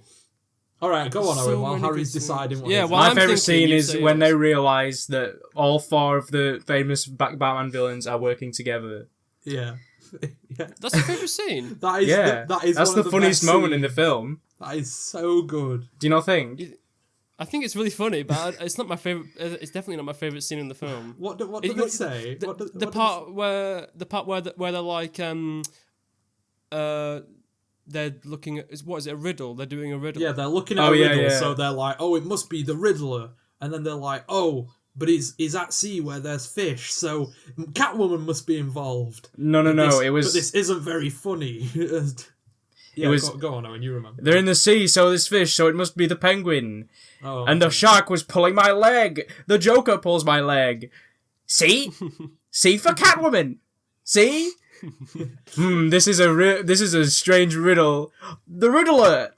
B: All right, go on, Owen. While Harry's deciding what.
A: Yeah,
D: my favourite scene is when they realise that all 4 of the famous Batman villains are working together.
B: Yeah. Yeah.
A: That's your favourite scene?
B: That's
D: the funniest moment in the film.
B: That is so good.
D: Do you not think?
A: I think it's really funny, but it's not my favourite. It's definitely not my favourite scene in the film.
B: What do they say?
A: The part where they're like they're looking at, what is it, a riddle? They're doing a riddle.
B: Yeah, they're looking at a riddle, so they're like, oh, it must be the Riddler. And then they're like, oh, but he's at sea where there's fish, so Catwoman must be involved.
D: No,
B: but this isn't very funny. Go on, Owen, you remember.
D: They're in the sea, so there's fish, so it must be the Penguin. Oh, and the shark was pulling my leg. The Joker pulls my leg. See? See for Catwoman. See? This is a strange riddle. The Riddler.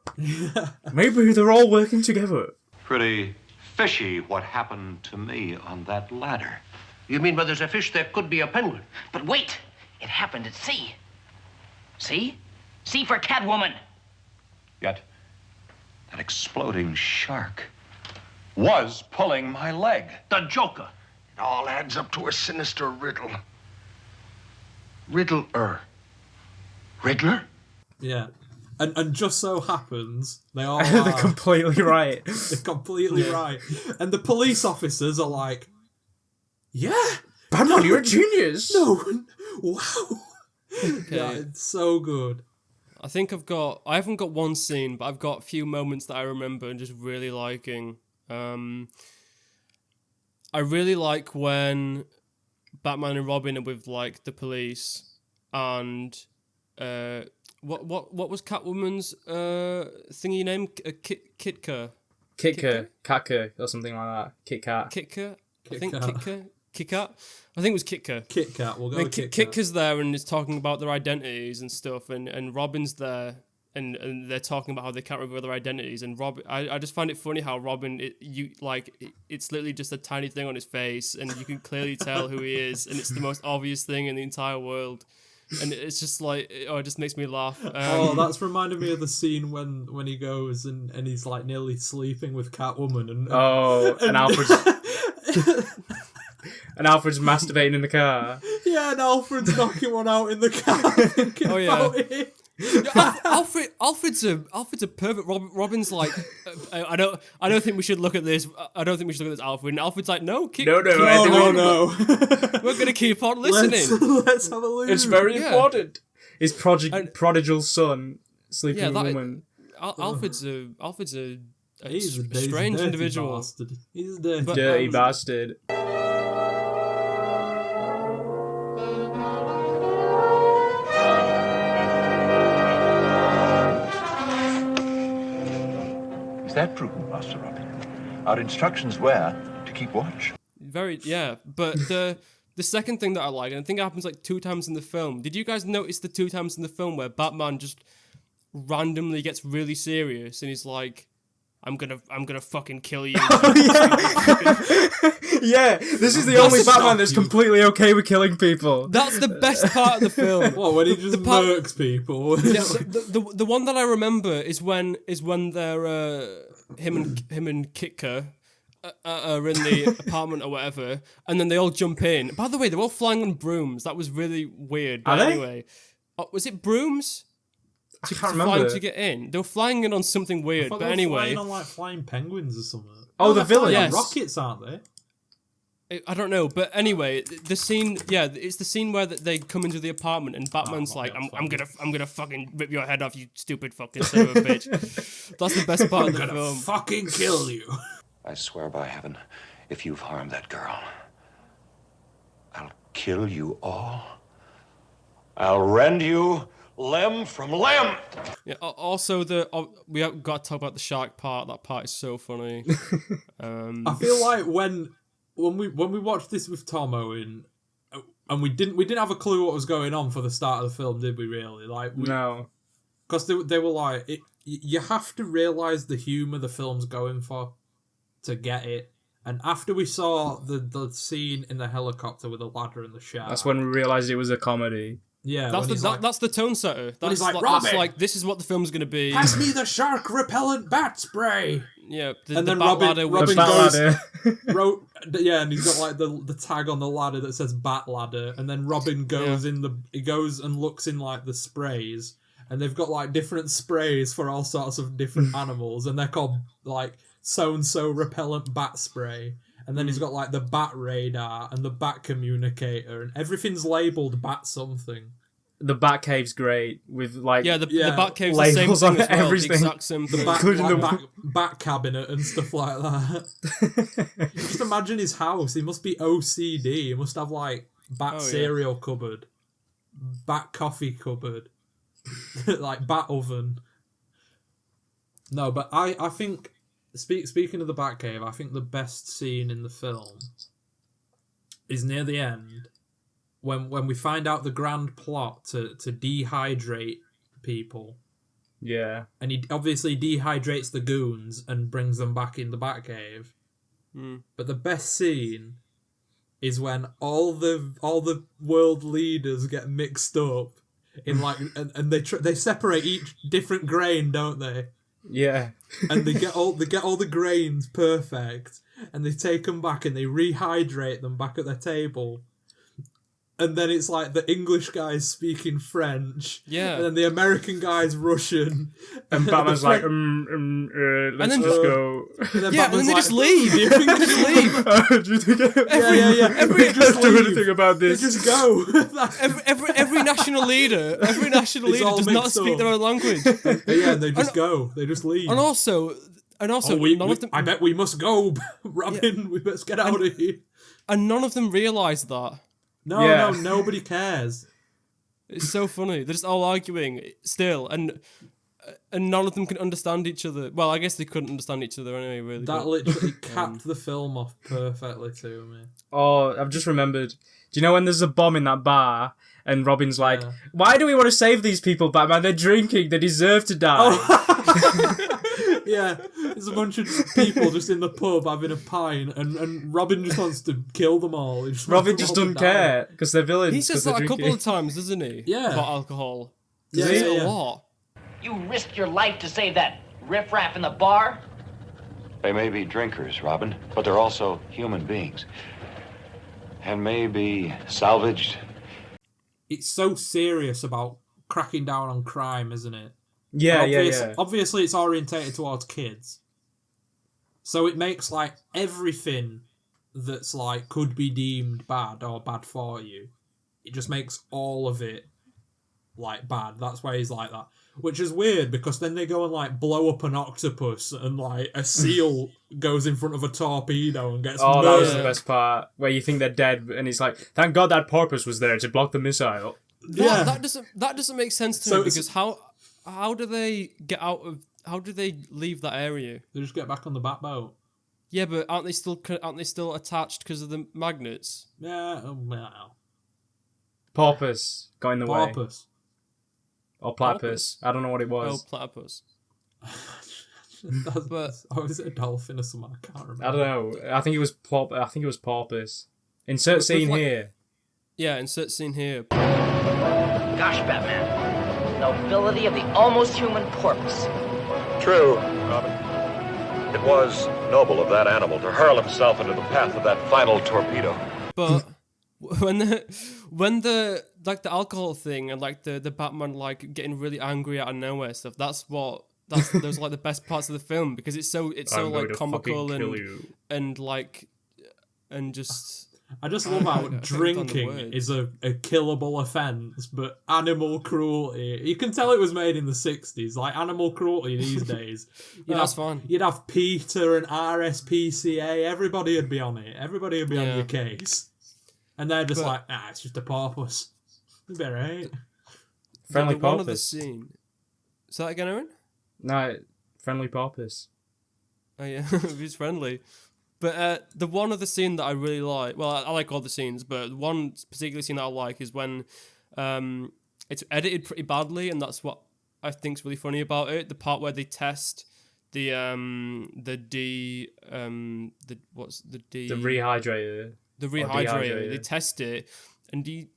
D: Maybe they're all working together.
F: Pretty fishy what happened to me on that ladder.
G: You mean where there's a fish, there could be a penguin?
H: But wait, it happened at sea. See? See for Catwoman.
F: Yet, that exploding shark was pulling my leg.
G: The Joker.
C: It all adds up to a sinister riddle. Riddler. Riddler?
B: Yeah. And just so happens, they all
D: They're completely right.
B: They're completely right. And the police officers are like, yeah.
D: Batman, you're a genius.
B: No. Wow.
A: Okay.
B: Yeah, it's so good.
A: I think I haven't got one scene, but I've got a few moments that I remember and just really liking. I really like when Batman and Robin are with like the police, and What was Catwoman's thingy name? Kitka.
D: Katka, or something like that. Kit Kat.
A: Kitka. I think Kitka. Kit Kat. I think it was Kitka.
B: Kit Kat. We'll go with Kit Kat.
A: Kitka's there and is talking about their identities and stuff, and Robin's there. And they're talking about how they can't reveal their identities. And I just find it funny how Robin, it's literally just a tiny thing on his face, and you can clearly tell who he is, and it's the most obvious thing in the entire world. And it's just like, it just makes me laugh.
B: That's reminded me of the scene when he goes and he's like nearly sleeping with Catwoman. And
D: Alfred's masturbating in the car.
B: Yeah, and Alfred's knocking one out in the car. Thinking about it.
A: Alfred's a pervert. Robin's like, I don't think we should look at this. I don't think we should look at this, Alfred. And Alfred's like, no.
B: No.
A: We're gonna keep on listening.
B: Let's have a look.
D: It's very important. His prodigal son sleeping with a woman.
A: Alfred's a
B: He's a
A: strange individual.
B: Bastard. He's a
D: dirty bastard.
I: That prudent, Master Robin. Our instructions were to keep watch.
A: But the second thing that I like, and I think it happens like 2 times in the film. Did you guys notice the 2 times in the film where Batman just randomly gets really serious and he's like, I'm gonna fucking kill you.
D: Yeah, this is the only Batman that's completely okay with killing people.
A: That's the best part of the film.
B: What, when he just murks people?
A: Yeah, the one that I remember is when they're him and Kitka are in the apartment or whatever, and then they all jump in. By the way, they're all flying on brooms. That was really weird. But anyway, was it brooms?
D: I can't remember.
A: Flying to get in. They were flying in on something weird. But anyway,
B: flying on like flying penguins or something.
D: Oh, the villain.
B: Yes. Rockets, aren't they?
A: I don't know, but anyway, the scene, it's the scene where they come into the apartment and Batman's like, I'm gonna fucking rip your head off, you stupid fucking son of a bitch. That's the best part of the film.
B: I'm gonna fucking kill you.
F: I swear by heaven, if you've harmed that girl, I'll kill you all. I'll rend you limb from limb.
A: Yeah. Also, we have got to talk about the shark part. That part is so funny.
B: I feel like when we watched this with Tom Owen, and we didn't have a clue what was going on for the start of the film, did we? Really?
D: No,
B: because they were like, you have to realize the humor the film's going for to get it. And after we saw the scene in the helicopter with the ladder and the shark,
D: that's when we realized it was a comedy.
A: Yeah, that's the tone setter. That's
B: like, Robin,
A: that's like, this is what the film's going to be.
B: Pass me the shark repellent bat spray.
A: Yeah,
B: and then
A: Robin
B: goes, and he's got like the tag on the ladder that says bat ladder, and then Robin goes he goes and looks in like the sprays, and they've got like different sprays for all sorts of different animals, and they're called like so-and-so repellent bat spray. And then he's got like the bat radar and the bat communicator, and everything's labelled bat something.
D: The Batcave's great with like
A: the Batcave's the same thing as well,
D: everything.
A: the exact same thing.
B: The bat cabinet and stuff like that. Just imagine his house. He must be OCD. He must have like bat cereal cupboard, bat coffee cupboard, like bat oven. No, but I think speaking of the Batcave, I think the best scene in the film is near the end. When we find out the grand plot to dehydrate people.
D: Yeah.
B: And he obviously dehydrates the goons and brings them back in the Batcave. But the best scene is when all the world leaders get mixed up in like and they separate each different grain, don't they?
D: Yeah.
B: And they get all the grains perfect, and they take them back and they rehydrate them back at their table. And then it's like the English guy's speaking French.
A: Yeah.
B: And then the American guy's Russian.
D: And Batman's like, let's just go.
A: And then they just leave. Do you think they just leave?
D: Do you think
A: Every
D: just do anything about this?
B: They just go.
A: every national leader does not speak their own language.
B: And they just go. They just leave.
A: And also, none of them.
B: I bet we must go, Robin. Yeah. We must get out of here.
A: And none of them realise that.
B: No, nobody cares.
A: It's so funny. They're just all arguing still, and none of them can understand each other. Well, I guess they couldn't understand each other anyway, really.
B: That literally capped the film off perfectly to me.
D: Oh, I've just remembered. Do you know when there's a bomb in that bar and Robin's like, why do we want to save these people, Batman? They're drinking. They deserve to die.
B: Oh. Yeah, there's a bunch of people just in the pub having a pint and Robin just wants to kill them all.
D: Robin just doesn't care because they're villains.
A: He says that a couple of times, doesn't he?
B: Yeah.
A: About alcohol.
B: Yeah,
A: a lot.
H: You risked your life to save that riffraff in the bar?
F: They may be drinkers, Robin, but they're also human beings. And may be salvaged.
B: It's so serious about cracking down on crime, isn't it?
D: Yeah.
B: Obviously, it's orientated towards kids. So it makes, like, everything that's, like, could be deemed bad or bad for you. It just makes all of it, like, bad. That's why he's like that. Which is weird, because then they go and, like, blow up an octopus and, like, a seal goes in front of a torpedo and gets murdered.
D: That was the best part, where you think they're dead, and he's like, thank God that porpoise was there to block the missile.
A: That doesn't make sense to me, because how do they get out of... How do they leave that area?
B: They just get back on the bat boat.
A: Yeah, but aren't they still attached because of the magnets?
B: Yeah, well...
D: Porpoise got in the way.
B: Porpoise.
D: Or platypus. I don't know what it was.
A: Oh, platypus.
B: Is it a dolphin or something? I can't remember.
D: I don't know. I think it was porpoise. Insert scene here.
A: Yeah, insert scene here.
H: Gosh, Batman. Nobility of the almost human corpse.
F: True, Robin. It was noble of that animal to hurl himself into the path of that final torpedo.
A: But when the like the alcohol thing and like the Batman like getting really angry out of nowhere stuff, those are like the best parts of the film, because it's so like comical and like and just.
B: I just love how drinking is a killable offence, but animal cruelty... You can tell it was made in the 60s. Like, animal cruelty these days.
A: That's fine.
B: You'd have PETA and RSPCA. Everybody would be on it. Everybody would be on your case. And they're just it's just a porpoise. It'd be right.
D: Friendly porpoise.
A: One of the scene... Say that again, Owen?
D: No, friendly porpoise.
A: Oh, yeah. He's friendly. But the one other scene that I really like, well, I like all the scenes, but one particular scene that I like is when it's edited pretty badly, and that's what I think's really funny about it. The part where they test the
D: rehydrator.
A: The rehydrator. They test it, and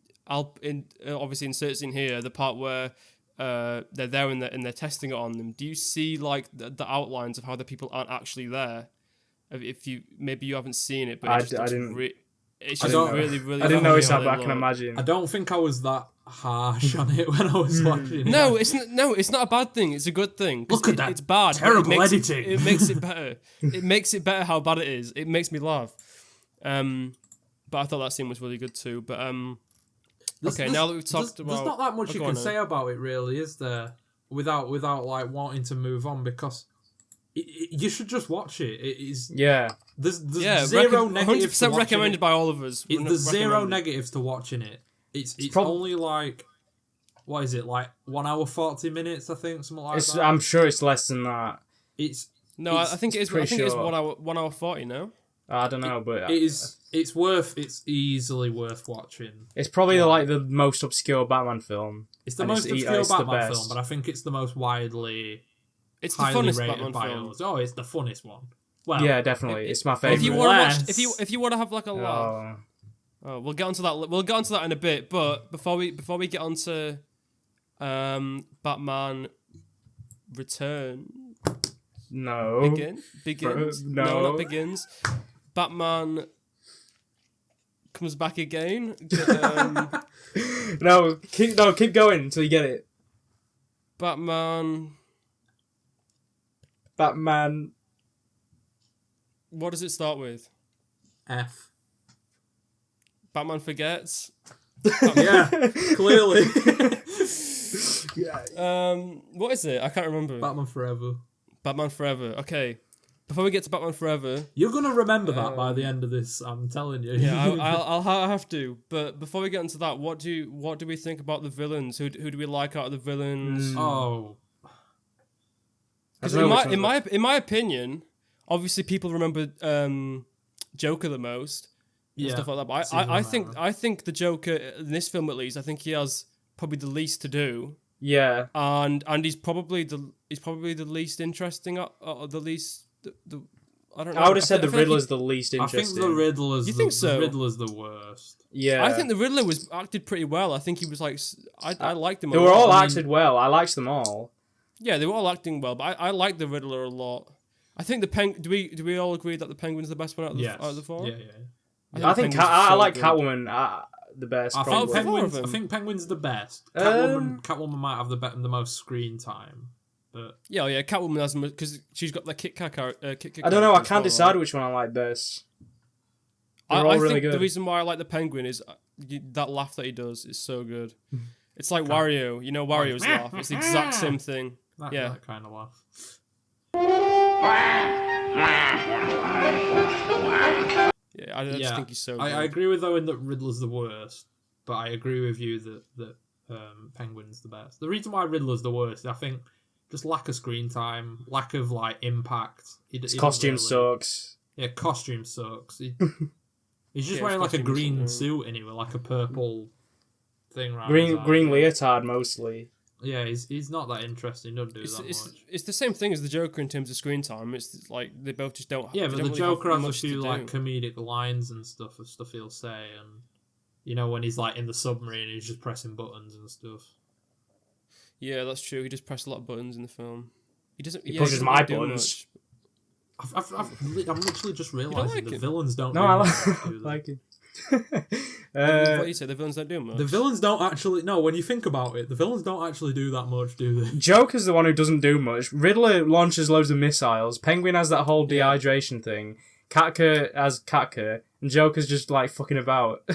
A: obviously insert scene here, the part where they're there and they're testing it on them. Do you see like the outlines of how the people aren't actually there? If you haven't seen it, but
D: I didn't.
A: It's just really.
D: I didn't notice that, but I can imagine.
B: I don't think I was that harsh on it when I was watching it.
A: No, it's not a bad thing. It's a good thing.
B: Look at that!
A: It's bad.
B: Terrible editing.
A: It makes it better. It makes it better how bad it is. It makes me laugh. But I thought that scene was really good too. But now that we've talked about,
B: there's not that much you can say about it, really, is there? Without like wanting to move on, because. You should just watch it. It is There's zero negatives. 100%
A: recommended by all of us.
B: There's zero negatives to watching it. It's only like, what is it, like 1 hour 40 minutes? I think something like that.
D: I'm sure it's less than that.
A: I think it is. I think it's 1 hour 40. No,
D: I don't know, but
B: it's easily worth watching.
D: It's probably like the most obscure Batman film.
B: It's the most obscure Batman film, but I think it's the most widely.
A: It's the funnest Batman film.
B: Oh, it's the funnest one. Well,
D: yeah, definitely. It's my favorite.
A: If you want to watch, if you want to have like a laugh, we'll get onto that. We'll get onto that in a bit. But before we get onto Batman Return, begins. No, not begins. Batman comes back again.
D: Keep going until you get it.
A: Batman. What does it start with?
B: F.
A: Batman Forgets.
B: Yeah, clearly.
A: What is it? I can't remember.
B: Batman Forever.
A: Batman Forever. Okay. before we get to Batman Forever,
B: you're gonna remember that by the end of this. I'm telling you.
A: Yeah, I'll have to. But before we get into that, what do we think about the villains? Who do we like out of the villains? Because in my opinion, obviously people remember Joker the most. And stuff like that. But I think the Joker in this film, at least, I think he has probably the least to do.
D: Yeah,
A: and he's probably the least interesting, or the least. I don't know.
D: I would have said the Riddler's the least interesting.
B: I think the Riddler's.
A: You think so?
B: The Riddler's the worst.
D: Yeah,
A: I think the Riddler was acted pretty well. I think he was like, I liked him.
D: They were all acted well. I liked them all.
A: Yeah, they were all acting well, but I like the Riddler a lot. I think Do we all agree that the Penguin's the best one out of the four?
B: Yeah.
D: I think I like Catwoman the best.
B: I think Penguin's the best. Catwoman might have the most screen time. But
A: yeah, Catwoman has because she's got the Kit Kat.
D: I don't know. I can't decide which one I like best. They're all really good.
A: The reason why I like the Penguin is that laugh that he does is so good. It's like Wario. You know Wario's laugh. It's the exact same thing.
B: That kind of laugh.
A: Yeah, I just think he's so good.
B: I agree with Owen that Riddler's the worst, but I agree with you that Penguin's the best. The reason why Riddler's the worst is I think just lack of screen time, lack of like impact.
D: His costume sucks.
B: Yeah, costume sucks. He's just wearing like a green suit anyway, like a purple thing.
D: Green leotard mostly.
B: Yeah, he's not that interesting. He doesn't do that much.
A: It's the same thing as the Joker in terms of screen time. It's like they both just don't.
B: Yeah, but the
A: really
B: Joker has a
A: much
B: few like comedic lines and stuff he'll say, and you know when he's like in the submarine, he's just pressing buttons and stuff.
A: Yeah, that's true. He just pressed a lot of buttons in the film. He doesn't.
D: He pushes my buttons.
B: I'm literally just realising the villains don't.
D: No, I like it.
A: What you say? The villains don't do much.
B: The villains don't actually. No, when you think about it, the villains don't actually do that much, do they?
D: Joker's the one who doesn't do much. Riddler launches loads of missiles. Penguin has that whole dehydration thing. Katka has Katka, and Joker's just like fucking about.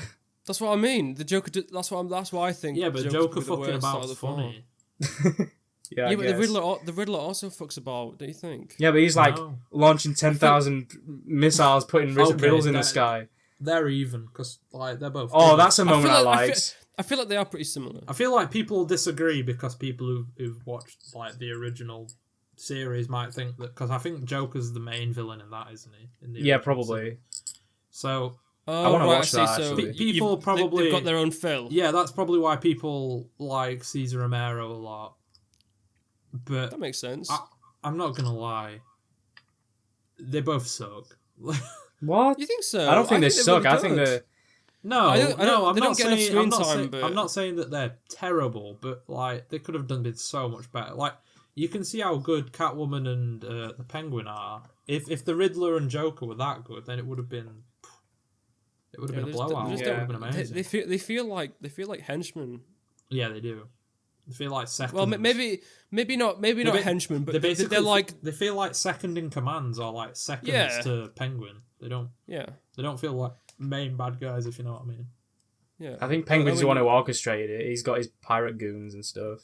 A: That's what I mean. The Joker. That's why I think.
B: Yeah, but Joker fucking about is funny.
A: Yeah, but the Riddler also fucks about, don't you think?
D: Yeah, but he's like launching 10,000 missiles, putting riddles in the sky.
B: They're even because like they're both.
D: Oh, that's a moment I liked.
A: I feel like they are pretty similar.
B: I feel like people disagree because people who've watched like the original series might think that because I think Joker's the main villain in that, isn't he?
D: Yeah, probably.
B: Series. So
D: I want to watch that. Actually.
B: People probably
A: they've got their own fill.
B: Yeah, that's probably why people like Cesar Romero a lot. But
A: that makes sense.
B: I'm not gonna lie. They both suck.
D: What?
A: You think so?
D: I don't think they suck. I think they're...
B: No, I'm not
A: saying
B: that they're terrible, but like they could have been so much better. Like you can see how good Catwoman and the Penguin are. If the Riddler and Joker were that good, then it would have been a blowout. It would have been amazing.
A: They feel like henchmen.
B: Yeah, they do. They feel like second.
A: Well, maybe not henchmen, but they're like
B: they feel like second in commands or like seconds to Penguin. They don't.
A: Yeah.
B: They don't feel like main bad guys, if you know what I mean.
A: Yeah.
D: I think Penguin's the one who orchestrated it. He's got his pirate goons and stuff.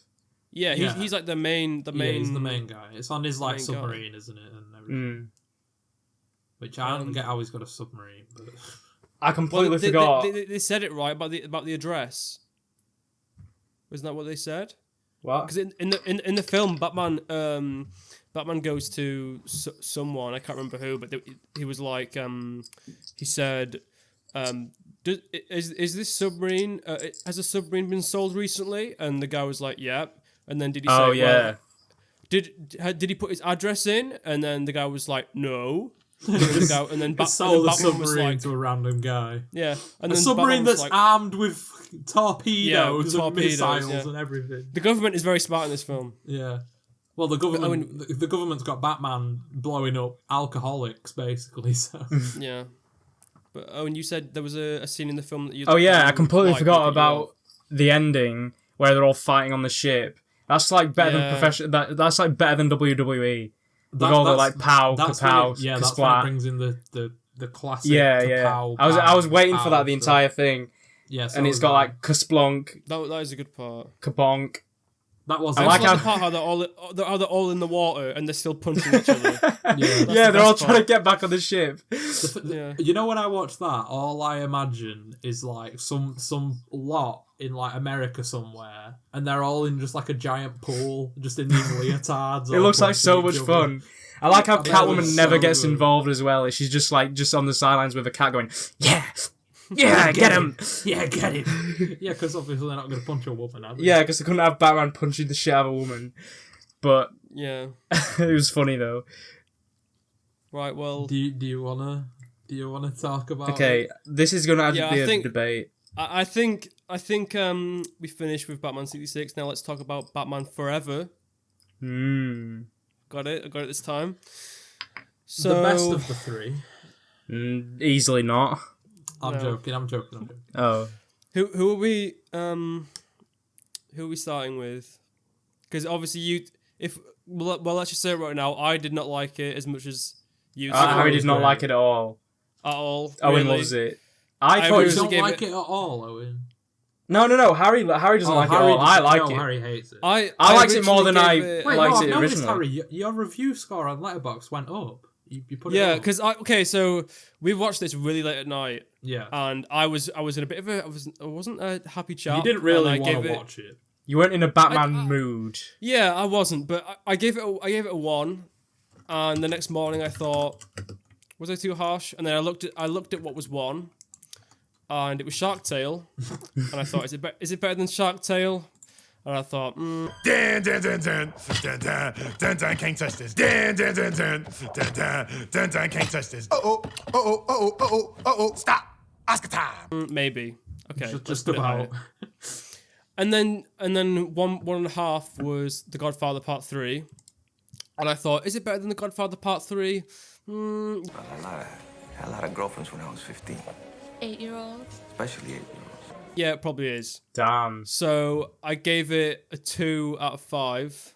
A: Yeah, he's like the main.
B: Yeah, he's the main guy. It's on his like submarine, isn't it, and everything. Which I don't get how he's got a submarine, but
D: I completely forgot.
A: They said it right about the address. Isn't that what they said?
D: What?
A: Because in the film, Batman goes to someone, I can't remember who, but he was like, he said, is this submarine, has a submarine been sold recently? And the guy was like, yeah. And then did he say,
D: oh, yeah.
A: Well, did he put his address in? And then the guy was like, no. And then
B: sold a submarine to a random guy.
A: Yeah. And
B: a
A: then
B: submarine that's armed with torpedoes and missiles and everything.
A: The government is very smart in this film.
B: Yeah. Well, the government's got Batman blowing up alcoholics, basically. So
A: yeah. But Owen, you said there was a scene in the film that you.
D: Oh yeah, I completely forgot about the ending where they're all fighting on the ship. That's like better than professional. That's like better than WWE. With all the like pow, kapow,
B: yeah, that's when it brings in the classic.
D: Yeah.
B: Kapow,
D: I was waiting for that the entire thing.
B: Yeah,
D: and it's got like kasplonk.
A: That is a good part.
D: Kabonk.
B: That was.
A: I like the part how they're all in the water and they're still punching each other.
D: Yeah, they're all trying to get back on the ship.
B: You know, when I watch that, all I imagine is like some lot in like America somewhere, and they're all in just like a giant pool, just in these leotards.
D: It looks like so much fun. I like how Catwoman never gets involved as well. She's just like on the sidelines with a cat going, yeah, get him,
B: yeah, get him. Yeah, because obviously they're not going to punch a woman, are they?
D: Yeah, because they couldn't have Batman punching the shit out of a woman. But
A: yeah,
D: it was funny though.
B: Right. Well, do you wanna talk about?
D: Okay, this is gonna be a debate.
A: I think we finished with Batman 66. Now let's talk about Batman Forever. Got it. I got it this time. So
B: the best of the three.
D: Easily not.
B: I'm joking.
D: Oh.
A: Who are we starting with? Because obviously let's just say it right now. I did not like it as much as you.
D: Harry did not like it at all.
A: At all.
D: Owen loves it.
B: I thought you don't like it at all, Owen.
D: No. Harry doesn't like it at all. I like it.
B: Harry hates it.
A: I
D: liked it more than I liked it originally.
B: Harry, your review score on Letterboxd went up. You put it
A: yeah,
B: up.
A: because so we watched this really late at night.
B: Yeah,
A: and I was in a bit of I wasn't a happy chap.
B: You didn't really want to watch it.
D: You weren't in a Batman mood.
A: Yeah, I wasn't, but I gave it a 1, and the next morning I thought, was I too harsh? And then I looked at what was 1, and it was Shark Tale, and I thought, is it better than Shark Tale? And I thought,
E: Dun, dun, dun, dun, dun, dun, dun, dun, can't touch this. Dun, dun, dun, dun, dun, dun, dun, can't touch this. Stop. Oscar time.
A: Maybe. Okay.
B: Just about.
A: And then 1.5 was The Godfather Part 3, and I thought, is it better than The Godfather Part 3?
J: I had a lot of girlfriends when I was 15.
K: 8-year-olds?
J: Especially 8-year-olds.
A: Yeah, it probably is.
D: Damn.
A: So I gave it a 2 out of 5,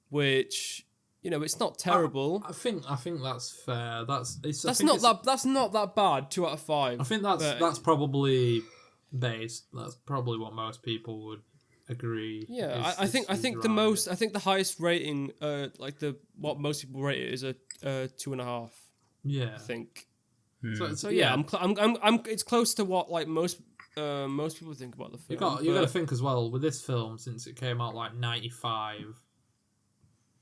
A: which, it's not terrible.
B: I think that's fair. That's
A: not that bad. 2 out of 5.
B: I think that's probably based. That's probably what most people would agree.
A: Yeah, I think the highest rating, what most people rate it is a 2.5.
B: Yeah,
A: I think.
B: So
A: yeah, I'm. It's close to what most people think about the film.
B: You got to think as well with this film, since it came out like 95,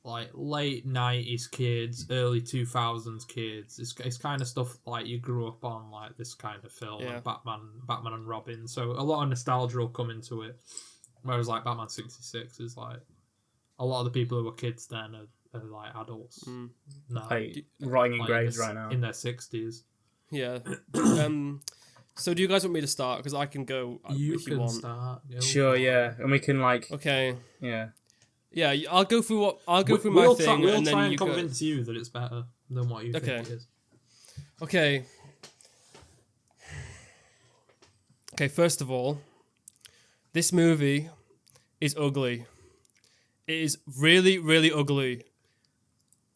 B: like late 90s kids, early 2000s kids. It's kind of stuff like you grew up on, like this kind of film, like Batman and Robin. So a lot of nostalgia will come into it. Whereas like Batman 66 is like a lot of the people who were kids then are like adults now,
D: rotting in graves right now
B: in their 60s.
A: Yeah. So do you guys want me to start? Because I can go if you want.
B: Start.
D: Sure, yeah, and we can
A: Okay.
D: Yeah.
A: Yeah, I'll go through my thing,
B: we'll
A: and then
B: try and
A: you
B: convince you that it's better than what you think it is.
A: Okay. Okay. First of all, this movie is ugly. It is really, really ugly.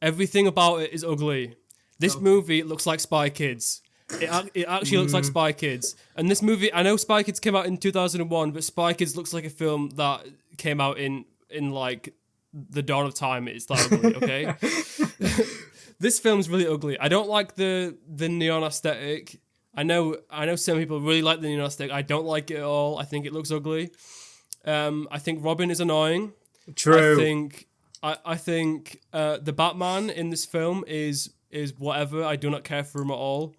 A: Everything about it is ugly. This movie looks like Spy Kids. It actually looks like Spy Kids. And this movie, I know Spy Kids came out in 2001, but Spy Kids looks like a film that came out in like the dawn of time. It's that ugly, okay? This film's really ugly. I don't like the neon aesthetic. I know some people really like the neon aesthetic. I don't like it at all. I think it looks ugly. I think Robin is annoying.
D: True.
A: I think the Batman in this film is whatever. I do not care for him at all.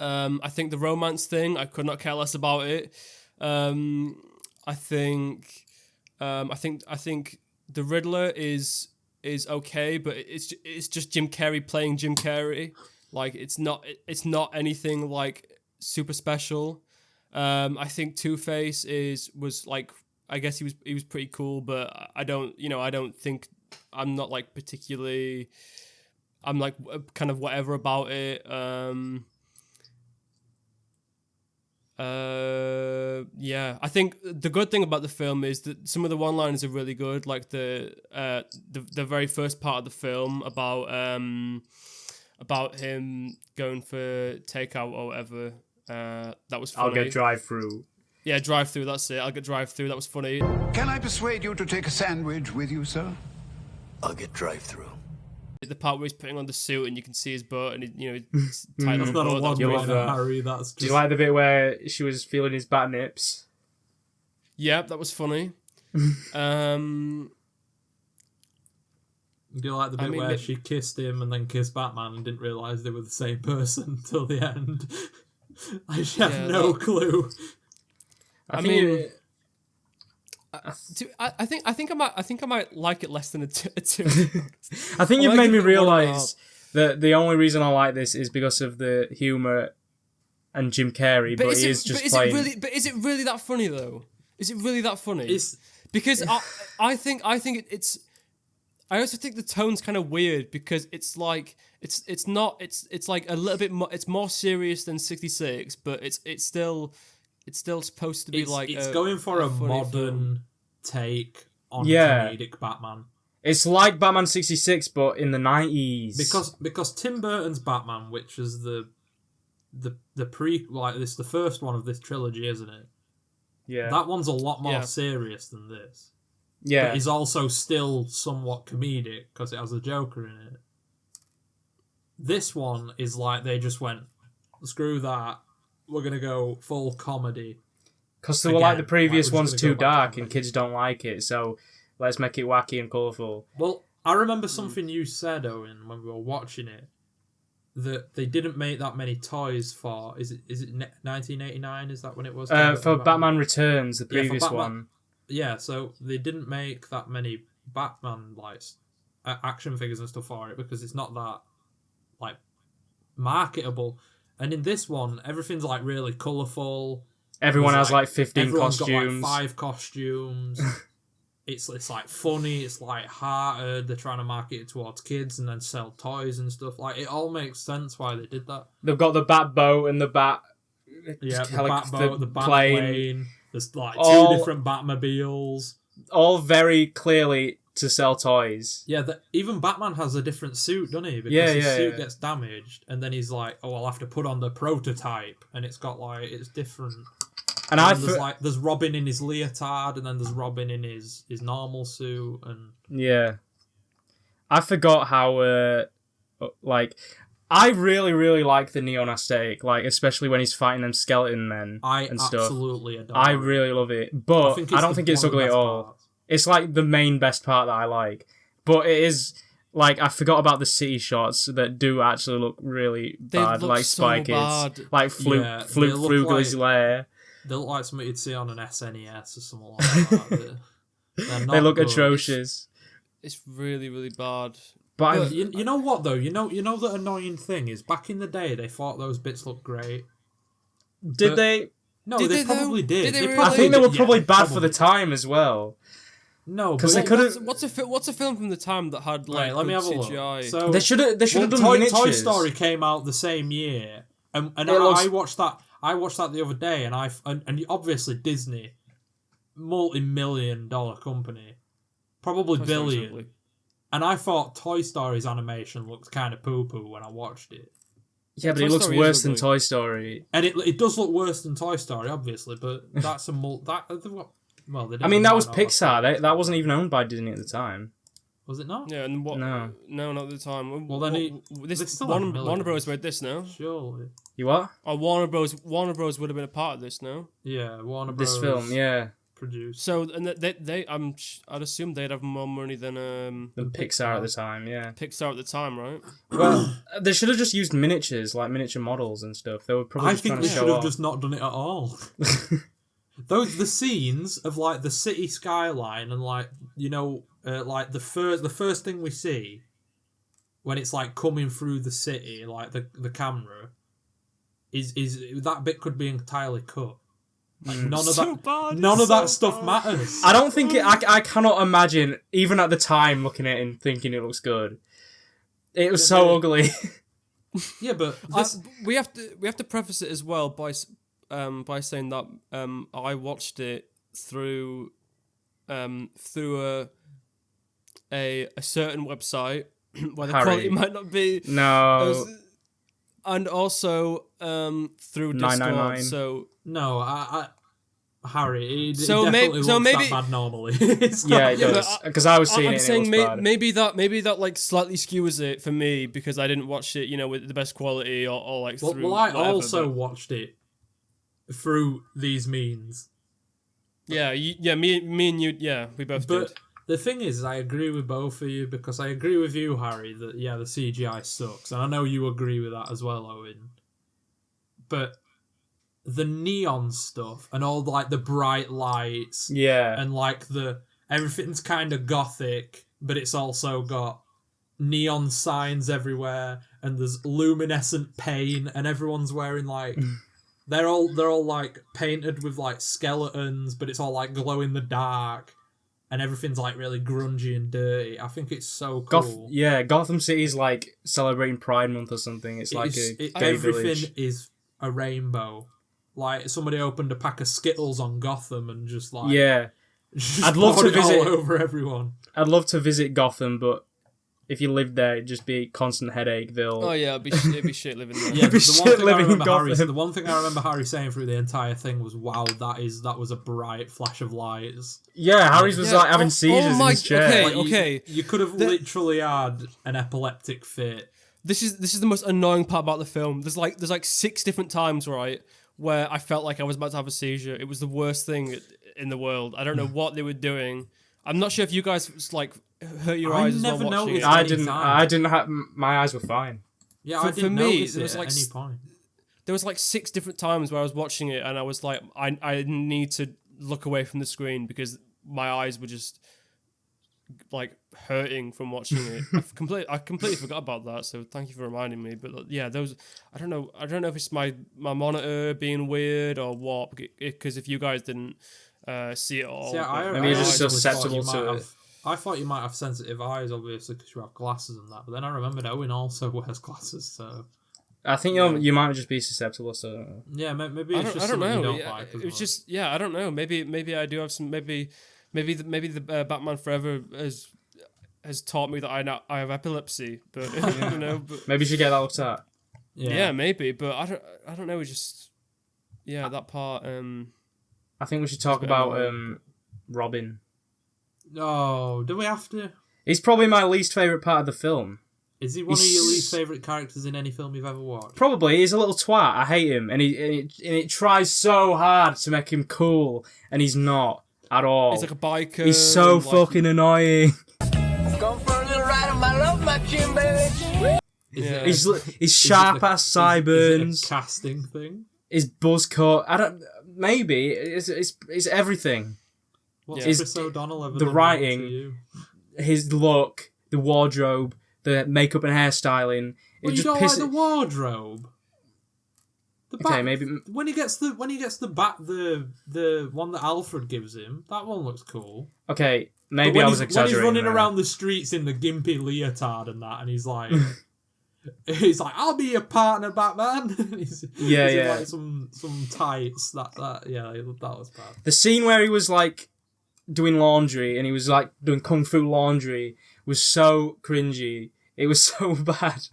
A: I think the romance thing, I could not care less about it. I think the Riddler is okay, but it's just Jim Carrey playing Jim Carrey. Like it's not anything like super special. I think Two-Face was like, I guess he was pretty cool, but I don't think, I'm not like particularly, I'm like kind of whatever about it. Yeah, I think the good thing about the film is that some of the one-liners are really good, like the very first part of the film about him going for takeout or whatever. That was funny.
D: I'll get drive-through.
A: Yeah, drive-through, that's it. I'll get drive-through, that was funny.
L: Can I persuade you to take a sandwich with you, sir?
M: I'll get drive-through.
A: The part where he's putting on the suit and you can see his butt and he's tied
B: That's
A: up.
B: not a one-liner, Harry.
D: Do you like the bit where she was feeling his bat nips?
A: Yeah, that was funny.
B: Do you like the bit where she kissed him and then kissed Batman and didn't realise they were the same person till the end? She had no clue.
A: I think I might like it less than a two.
D: I think you've made me realise that the only reason I like this is because of the humour and Jim Carrey, but he is just playing.
A: Is it really that funny though? Is it really that funny? Because I think it's. I also think the tone's kind of weird because it's like it's like a little bit more. It's more serious than 66, but it's still supposed to be
B: it's going for a modern
A: film.
B: take on comedic Batman.
D: It's like Batman 66, but in the 90s.
B: Because Tim Burton's Batman, which is the first one of this trilogy, isn't it?
D: Yeah.
B: That one's a lot more serious than this.
D: Yeah.
B: But it's also still somewhat comedic because it has a Joker in it. This one is like they just went, screw that, we're going to go full comedy.
D: Because they were like the previous one's too dark and kids don't like it, so let's make it wacky and colourful.
B: Well, I remember something you said, Owen, when we were watching it, that they didn't make that many toys for, is it 1989? Is that when it was?
D: For Batman Returns, the previous one.
B: Yeah, so they didn't make that many Batman action figures and stuff for it because it's not that like marketable. And in this one, everything's like really colourful.
D: Everyone has like 15 costumes.
B: Everyone's got like 5 costumes. It's like funny. It's like hearted. They're trying to market it towards kids and then sell toys and stuff. Like it all makes sense why they did that.
D: They've got the bat boat and the bat.
B: Yeah, the bat boat, the bat plane. There's like two different Batmobiles.
D: All very clearly to sell toys.
B: Yeah, even Batman has a different suit, doesn't he? Because his suit gets damaged, and then he's like, "Oh, I'll have to put on the prototype," and it's got like it's different. And there's Robin in his leotard, and then there's Robin in his normal suit, and
D: I forgot how I really, really like the neon aesthetic, like especially when he's fighting them skeleton men and stuff.
B: I absolutely adore it.
D: I really love it, but I don't think it's ugly at all. Parts. It's like the main best part that I like, but it is like I forgot about the city shots that do actually look really bad, like Spy Kids, like fluke through Gully's lair.
B: They look like something you'd see on an SNES or something like that.
D: They look atrocious.
A: It's really, really bad.
B: But you know what though? You know the annoying thing is back in the day they thought those bits looked great.
D: Did they?
B: No, they probably did.
D: I think they were probably bad for the time as well.
B: No,
D: because they couldn't.
A: What's a film from the time that had like
B: let me have
A: CGI?
B: A look. So
D: they should have done miniatures.
B: Toy Story came out the same year, and I watched that. I watched that the other day, and obviously Disney, multi-million-dollar company, probably billion. And I thought Toy Story's animation looked kind of poo-poo when I watched it.
D: Yeah, but it looks worse than Toy Story.
B: And it does look worse than Toy Story, obviously, but that's a well,
D: I mean, that was Pixar. That wasn't even owned by Disney at the time.
B: Was it not?
A: Yeah, and what?
D: No,
A: not at the time.
B: Well, then
A: Warner Bros. made this, no?
B: Surely.
D: You what?
A: Oh, Warner Bros. would have been a part of this, no?
B: Yeah, Warner Bros.
D: This film, yeah.
B: Produced.
A: So, and I'd assume they'd have more money than
D: Pixar at the time, yeah.
A: Pixar at the time, right?
D: Well, they should have just used miniatures, like miniature models and stuff. They were probably.
B: I think they should have just not done it at all. The scenes of like the city skyline and like like the first thing we see when it's like coming through the city, like the camera is that bit could be entirely cut. Like none of that stuff matters.
D: I don't think I cannot imagine even at the time looking at it and thinking it looks good. It was so ugly.
B: Yeah, but
A: we have to preface it as well by saying that I watched it through a certain website where the quality might not be and also through Discord.
D: 999.
A: So
B: no, Harry, it definitely looks that bad normally.
D: Yeah, it does. Because I was seeing
A: I'm
D: it.
A: saying
D: bad.
A: maybe that like slightly skews it for me because I didn't watch it, with the best quality or like through.
B: Well, I
A: whatever,
B: also watched it through these means.
A: Yeah, me and you, we both did.
B: The thing is, I agree with both of you because I agree with you, Harry, that the CGI sucks, and I know you agree with that as well, Owen. But the neon stuff and all like the bright lights, and like everything's kind of gothic, but it's also got neon signs everywhere, and there's luminescent paint, and everyone's wearing like they're all like painted with like skeletons, but it's all like glow in the dark. And everything's like really grungy and dirty. I think it's so cool.
D: Gotham City's like celebrating Pride Month or something. It's like a gay
B: everything
D: village.
B: is a rainbow. Like somebody opened a pack of Skittles on Gotham and just like
D: I'd love to visit
B: all over everyone.
D: I'd love to visit Gotham, but if you lived there, it'd just be constant headacheville.
A: Oh yeah, it'd be shit living there.
B: The one thing I remember Harry saying through the entire thing was, "Wow, that was a bright flash of lights."
D: Yeah, Harry was like having seizures in his chair.
A: Okay.
B: You could have literally had an epileptic fit.
A: This is the most annoying part about the film. There's like 6 different times, right, where I felt like I was about to have a seizure. It was the worst thing in the world. I don't know what they were doing. I'm not sure if you guys like hurt your eyes as well watching it.
D: I didn't have. My eyes were fine.
B: Yeah, I didn't notice it at any point.
A: There was like 6 different times where I was watching it and I was like, I need to look away from the screen because my eyes were just like hurting from watching it. I completely forgot about that. So thank you for reminding me. But yeah, those I don't know if it's my monitor being weird or what. Because if you guys didn't see it all,
D: maybe you're just susceptible to it.
B: I thought you might have sensitive eyes, obviously, because you have glasses and that. But then I remembered Owen also wears glasses, so
D: I think you might just be susceptible. So
B: yeah, maybe it's just something you don't like.
A: It was just I don't know. Maybe I do have some. Maybe the Batman Forever has taught me that I have epilepsy, but But,
D: maybe you should get that looked at.
A: Yeah, maybe, but I don't know. Just that part.
D: I think we should talk about Robin.
B: Oh, do we have to?
D: He's probably my least favourite part of the film.
B: Is he one of your least favourite characters in any film you've ever watched?
D: Probably. He's a little twat. I hate him. And it tries so hard to make him cool, and he's not at all.
A: He's like a biker.
D: He's so fucking annoying.
C: Going for a little ride on my love machine, baby.
D: His sharp-ass sideburns.
B: Is it a casting thing?
D: His buzz cut. Maybe. It's everything.
B: What's Chris O'Donnell ever
D: the
B: done
D: writing,
B: to you?
D: His look, the wardrobe, the makeup and hairstyling.
B: Well, you don't like the wardrobe.
D: Maybe
B: when he gets the bat, the one that Alfred gives him, that one looks cool.
D: Okay, maybe I was exaggerating.
B: When he's running around the streets in the gimpy leotard and that, and he's like, "I'll be your partner, Batman." he's in like some tights. That was bad.
D: The scene where he was like doing laundry and he was like doing kung fu laundry was so cringy. It was so bad.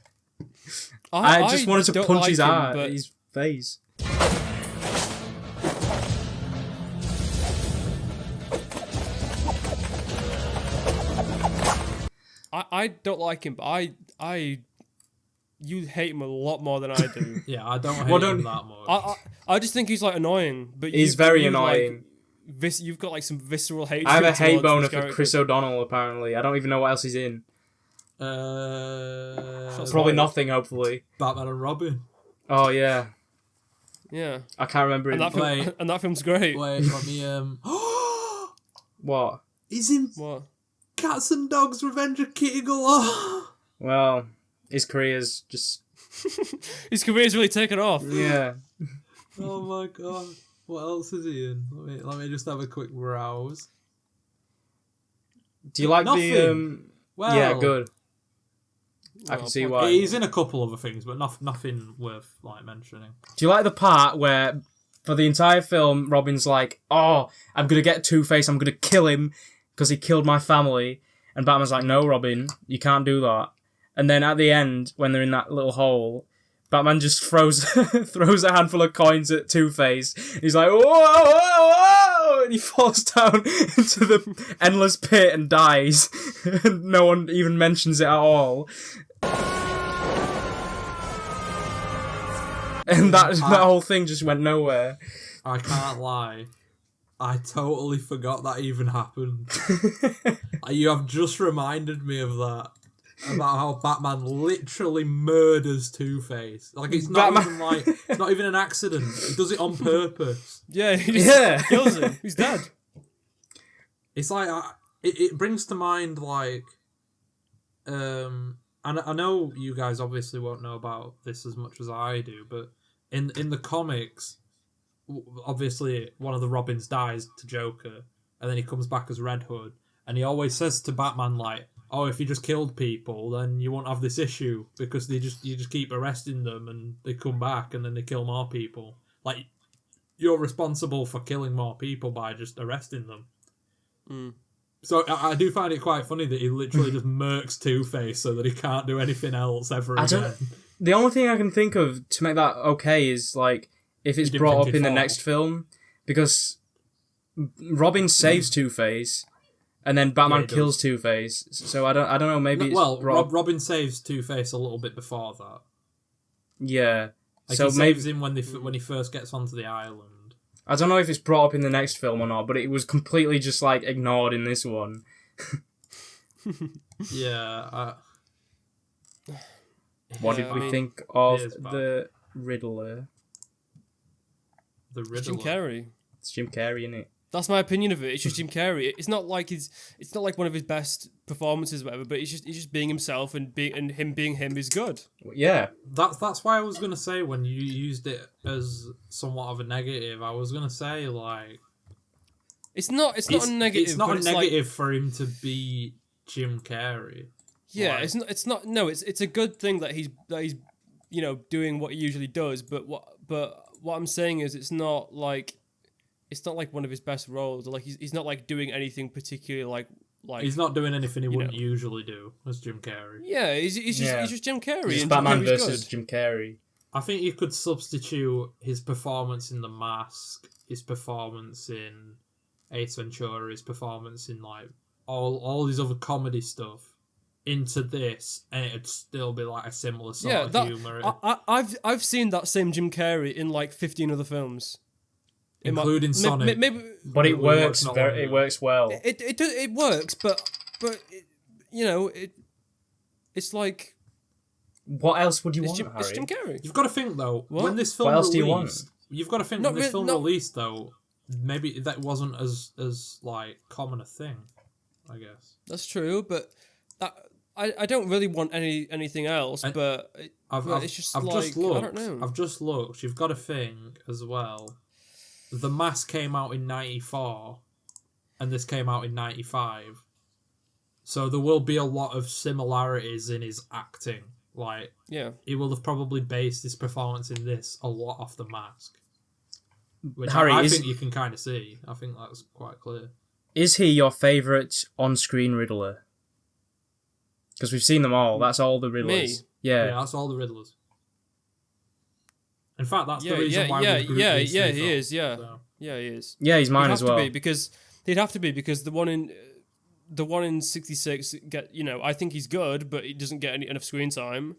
D: I just wanted to punch his face.
A: I don't like him, but you hate him a lot more than I do.
B: Yeah, I don't hate him that much.
A: I just think he's like annoying, but
D: he's very annoying.
A: Like, you've got like some visceral hatred.
D: I have a hate boner for Chris O'Donnell. Apparently, I don't even know what else he's in. Probably nothing. Hopefully,
B: Batman and Robin.
D: Oh yeah.
A: Yeah.
D: I can't remember
A: and that film's great.
B: Wait, let me
D: What?
B: He's in Cats and Dogs Revenge of Kitty Galore.
D: Well, his career's just
A: his career's really taken off.
D: Yeah.
B: Oh my god. What else is he in? Let me just have a quick browse.
D: Do you like
B: nothing.
D: Yeah, good. I can see why.
B: He's in a couple other things, but nothing worth like mentioning.
D: Do you like the part where, for the entire film, Robin's like, "Oh, I'm gonna get Two-Face. I'm gonna kill him because he killed my family," and Batman's like, "No, Robin, you can't do that." And then at the end, when they're in that little hole, Batman just throws a handful of coins at Two-Face. He's like, whoa, whoa, whoa! And he falls down into the endless pit and dies. And no one even mentions it at all. And that whole thing just went nowhere.
B: I can't lie. I totally forgot that even happened. You have just reminded me of that. About how Batman literally murders Two-Face. Like, it's not even an accident. He does it on purpose.
A: Yeah, he just kills him. He's dead.
B: It's like, it brings to mind, like, and I know you guys obviously won't know about this as much as I do, but in the comics, obviously one of the Robins dies to Joker, and then he comes back as Red Hood, and he always says to Batman, like, oh, if you just killed people, then you won't have this issue, because you just keep arresting them, and they come back, and then they kill more people. Like, you're responsible for killing more people by just arresting them.
A: Mm.
B: So I do find it quite funny that he literally just murks Two-Face so that he can't do anything else ever again.
D: The only thing I can think of to make that okay is, like, if it's brought up in the next film, because Robin saves Two-Face, and then Batman kills Two-Face. So I don't know. Maybe
B: Robin saves Two-Face a little bit before that.
D: Yeah,
B: like, so he saves him when he first gets onto the island.
D: I don't know if it's brought up in the next film or not, but it was completely just like ignored in this one.
B: Yeah.
D: What did we think of the Riddler?
B: The Riddler.
A: Jim Carrey.
D: It's Jim Carrey, isn't it?
A: That's my opinion of it. It's just Jim Carrey. It's not like one of his best performances, or whatever. But he's just being himself, and him being him is good.
D: Yeah,
B: that's why I was gonna say, when you used it as somewhat of a negative, I was gonna say, like,
A: it's not a negative.
B: It's not a negative for him to be Jim Carrey.
A: Yeah, like, it's not. No, it's a good thing that he's doing what he usually does. But what I'm saying is, it's not like one of his best roles. Like, he's not like doing anything particularly like
B: he's not doing anything he wouldn't usually do as Jim Carrey.
A: Yeah, he's just Jim Carrey.
D: It's Batman versus Jim Carrey.
B: I think you could substitute his performance in The Mask, his performance in Ace Ventura, his performance in like all these other comedy stuff into this, and it'd still be like a similar sort of humor.
A: I've seen that same Jim Carrey in like 15 other films,
B: including Sonic.
D: But it works. It works well.
A: It works, but it's like.
D: What else would you want,
A: Harry? It's Jim Carrey.
B: You've got to think though. When this film released, you've got to think when this film released though. Maybe that wasn't as like common a thing. I guess
A: that's true, but I don't really want anything else. But it's just I don't know.
B: I've just looked. You've got to think as well. The Mask came out in 94, and this came out in 95. So there will be a lot of similarities in his acting. Like, he will have probably based his performance in this a lot off The Mask. Which Harry, I think you can kind of see. I think that's quite clear.
D: Is he your favourite on-screen Riddler? Because we've seen them all. That's all the Riddlers.
A: Me?
D: Yeah,
B: that's all the Riddlers. In fact, that's the reason why we grouped these
A: he
B: films,
A: is. He is.
D: Yeah, he's mine as well.
A: He'd have to be because the one in 66 I think he's good, but he doesn't get enough screen time.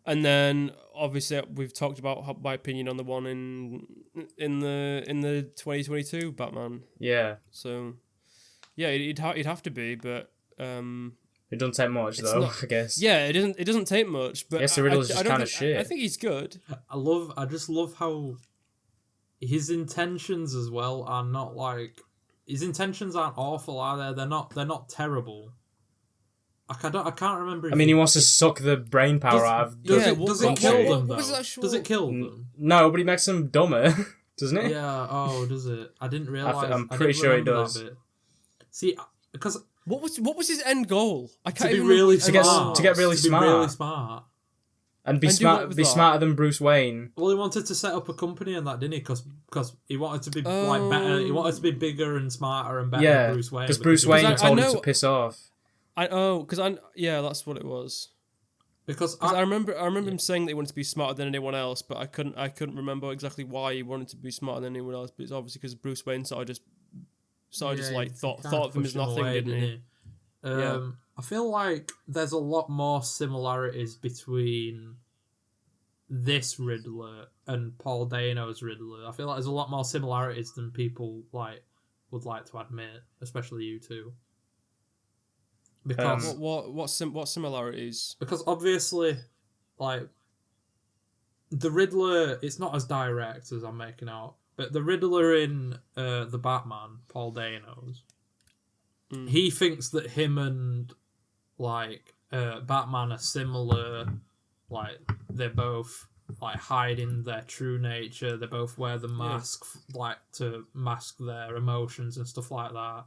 A: And then obviously we've talked about my opinion on the one in the 2022 Batman.
D: Yeah.
A: So yeah, he'd have to be, but
D: it doesn't take much though, I guess.
A: Yeah, it doesn't take much, but
D: I guess the Riddler's just kind of shit.
A: I think he's good.
B: I just love how his intentions as well are not like. His intentions aren't awful, are they? They're not terrible. I can't remember.
D: He wants to suck the brain power out of.
B: Does it kill them though? Does it kill them?
D: No, but he makes them dumber, doesn't it?
B: Yeah. Oh, does it? I didn't realize.
D: I'm pretty sure it does.
B: See, because
A: what was his end goal? I can't
B: to be really
D: smart. To get really smart. And be smarter than Bruce Wayne.
B: Well, he wanted to set up a company and that, didn't he? Because he wanted to be like better. He wanted to be bigger and smarter and better than Bruce Wayne.
D: Because Bruce Wayne told him to piss off.
A: That's what it was.
B: Because
A: I remember him saying that he wanted to be smarter than anyone else, but I couldn't remember exactly why he wanted to be smarter than anyone else. But it's obviously because Bruce Wayne sort of just thought of him as nothing, didn't he?
B: I feel like there's a lot more similarities between this Riddler and Paul Dano's Riddler. I feel like there's a lot more similarities than people would like to admit, especially you two. Because
A: what similarities?
B: Because obviously, the Riddler, it's not as direct as I'm making out, but the Riddler in the Batman, Paul Dano's, he thinks that him and Batman are similar. They're both hiding their true nature. They both wear the mask to mask their emotions and stuff like that.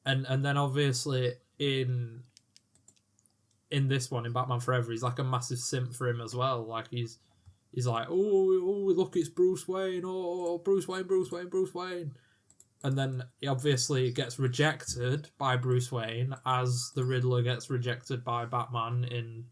B: And then obviously in this one, in Batman Forever, he's a massive simp for him as well. He's like, oh, look, it's Bruce Wayne. Oh, Bruce Wayne. And then he obviously gets rejected by Bruce Wayne as the Riddler gets rejected by Batman in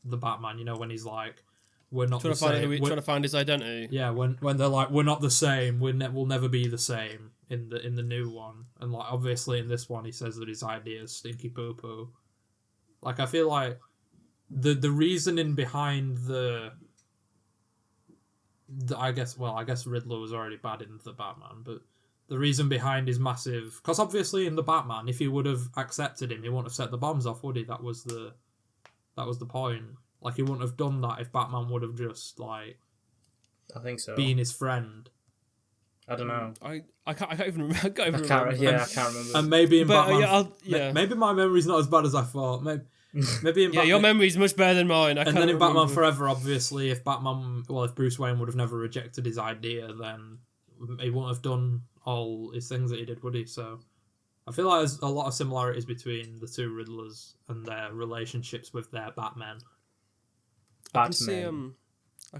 B: the Batman. When he's like, we're not the same.
A: Trying to find his identity.
B: Yeah, when they're like, we're not the same. We'll never be the same in the new one. And obviously in this one, he says that his idea is stinky poo poo. I feel like the reasoning behind I guess Riddler was already bad in the Batman, but the reason behind his massive, because obviously in the Batman, if he would have accepted him, he wouldn't have set the bombs off, would he? That was the point. He wouldn't have done that if Batman would have just
D: I think so.
B: been his friend.
D: I don't know.
A: I can't even remember. I can't remember.
B: And maybe in Batman, maybe my memory's not as bad as I thought. Maybe in Batman,
A: your memory's much better than mine.
B: And then in Batman Forever, obviously, if Bruce Wayne would have never rejected his idea, then he wouldn't have done all his things that he did, would he? So I feel like there's a lot of similarities between the two Riddlers and their relationships with their Batman.
A: I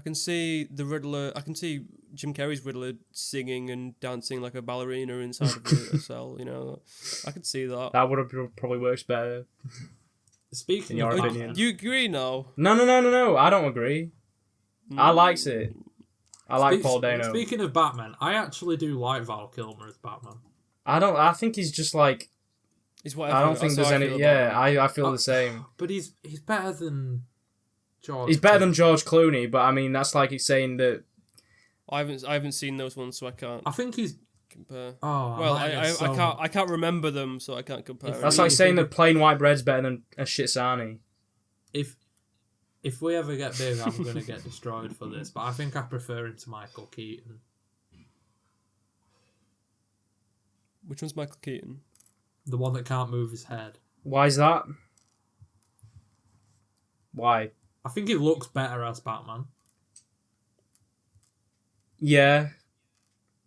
A: can see the Riddler. I can see Jim Carrey's Riddler singing and dancing like a ballerina inside of a cell. I could see that.
D: That would have probably worked better.
B: Speaking
D: in your
B: of
D: opinion,
A: you agree now?
D: No. I don't agree. I liked it. I like Paul Dano.
B: Speaking of Batman, I actually do like Val Kilmer as Batman.
D: I think he's just
A: He's whatever.
D: I don't think there's any. I feel the same.
B: But he's better than George.
D: He's better than George Clooney, but I mean that's like he's saying that.
A: I haven't seen those ones, so I can't.
B: I think he's
A: compare.
B: Oh,
A: well, I can't remember them, so I can't compare.
D: That's like saying that plain white bread's better than a shit sarnie.
B: If we ever get big, I'm going to get destroyed for this, but I think I prefer him to Michael Keaton.
A: Which one's Michael Keaton?
B: The one that can't move his head.
D: Why is that? Why?
B: I think he looks better as Batman.
D: Yeah.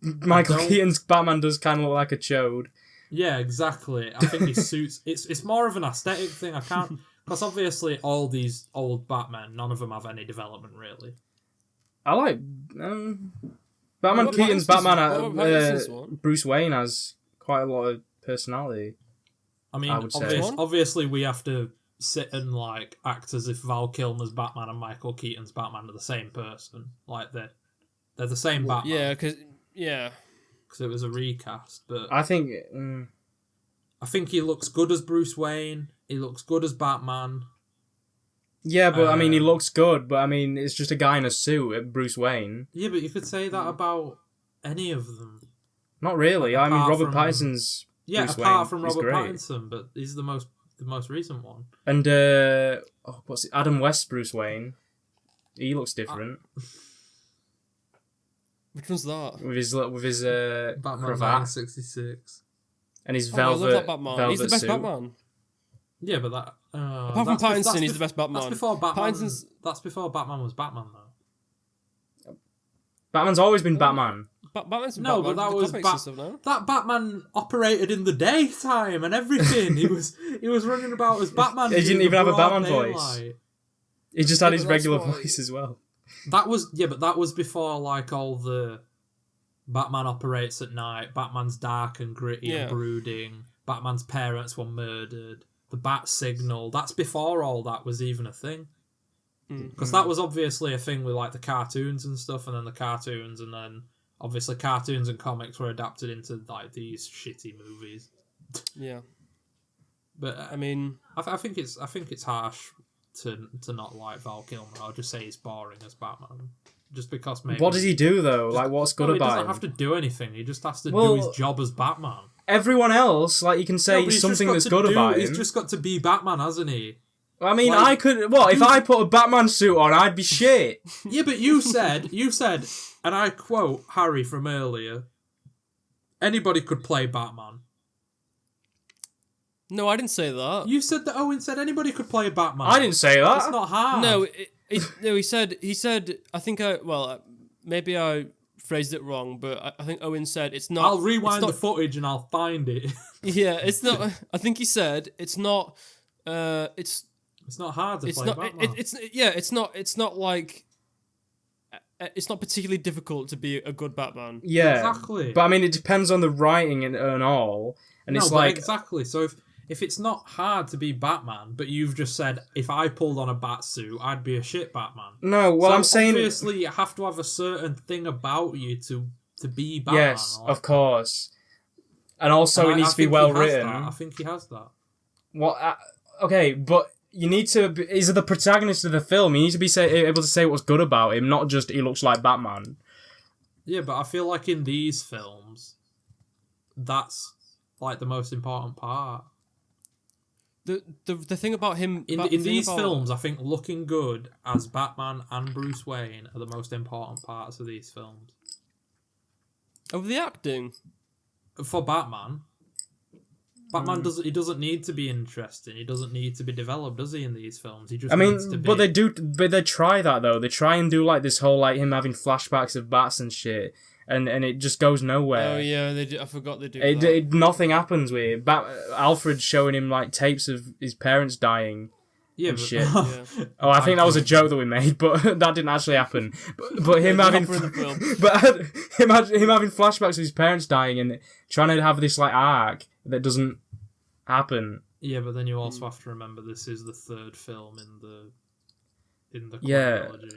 D: Michael Keaton's Batman does kind of look like a chode.
B: Yeah, exactly. I think he suits... It's more of an aesthetic thing. I can't... Because obviously all these old Batmen, none of them have any development, really.
D: I like... Batman Keaton's Batman... Bruce Wayne has quite a lot of personality.
B: I mean, obviously we have to sit and like act as if Val Kilmer's Batman and Michael Keaton's Batman are the same person. Like they're the same Batman.
A: Yeah, because
B: it was a recast. But
D: I think
B: he looks good as Bruce Wayne. He looks good as Batman.
D: Yeah, but I mean, he looks good. But I mean, it's just a guy in a suit, Bruce Wayne.
B: Yeah, but you could say that about any of them.
D: Not really. I mean, Robert Pattinson's Bruce Wayne.
B: Apart from Robert Pattinson, but he's the most recent one.
D: And what's it? Adam West's Bruce Wayne? He looks different.
A: Which one's that?
D: With his
B: Batman
D: cravat
B: 1966.
D: And his velvet.
A: I love that Batman. He's the best
D: suit.
A: Batman.
B: Yeah, but that.
A: Apart from Pattinson, he's the best Batman.
B: That's before Batman. That's before Batman was Batman, though.
D: Batman's always been Batman.
A: Batman's
B: no,
A: Batman.
B: But that was that Batman operated in the daytime and everything. he was running about as Batman.
D: He didn't even have a Batman voice. He just had his regular voice as well.
B: That was before like all the Batman operates at night. Batman's dark and gritty and brooding. Batman's parents were murdered. The bat signal. That's before all that was even a thing. Because that was obviously a thing with like the cartoons and stuff, and then obviously cartoons and comics were adapted into like these shitty movies.
A: Yeah.
B: But
A: I mean,
B: I think it's harsh to not like Val Kilmer. I'll just say he's boring as Batman. Just because maybe.
D: What does he do though? Like, what's good about him?
B: He doesn't have to do anything. He just has to do his job as Batman.
D: Everyone else, like, you can say something that's good about him.
B: He's just got to be Batman, hasn't he?
D: I mean, like, I could. What if I put a Batman suit on? I'd be shit.
B: Yeah, but you said, and I quote Harry from earlier. Anybody could play Batman.
A: No, I didn't say that.
B: You said that Owen said anybody could play Batman.
D: I didn't say that.
B: It's not hard.
A: No, no. He said. Maybe I phrased it wrong, but I think Owen said it's not.
B: I'll rewind the footage and I'll find it.
A: Yeah, it's not. I think he said it's not. It's
B: not hard to play Batman.
A: It's not like. It's not particularly difficult to be a good Batman.
D: Yeah,
B: exactly.
D: But I mean, it depends on the writing and all. And it's like
B: exactly. So if it's not hard to be Batman, but you've just said if I pulled on a bat suit, I'd be a shit Batman.
D: No, well, I'm saying
B: obviously you have to have a certain thing about you to be Batman.
D: Yes, of course. And also, it needs to be well written.
B: I think he has that.
D: Well, okay, but you need to. He's the protagonist of the film. You need to be able to say what's good about him, not just he looks like Batman.
B: Yeah, but I feel like in these films, that's like the most important part.
A: The thing about him
B: in these films, I think looking good as Batman and Bruce Wayne are the most important parts of these films.
A: Of the acting
B: for Batman. Batman doesn't need to be interesting. He doesn't need to be developed, does he? In these films, he just needs to be.
D: But they do. But they try that though. They try and do like this whole like him having flashbacks of bats and shit. And it just goes nowhere.
A: Oh yeah, they do. I forgot they do that.
D: Nothing happens with it. Alfred's showing him like tapes of his parents dying.
B: Yeah,
D: and shit. Oh, I think that was a joke that we made, but that didn't actually happen. But him having, him having flashbacks of his parents dying and trying to have this like arc that doesn't happen.
B: Yeah, but then you also have to remember this is the third film in the chronology.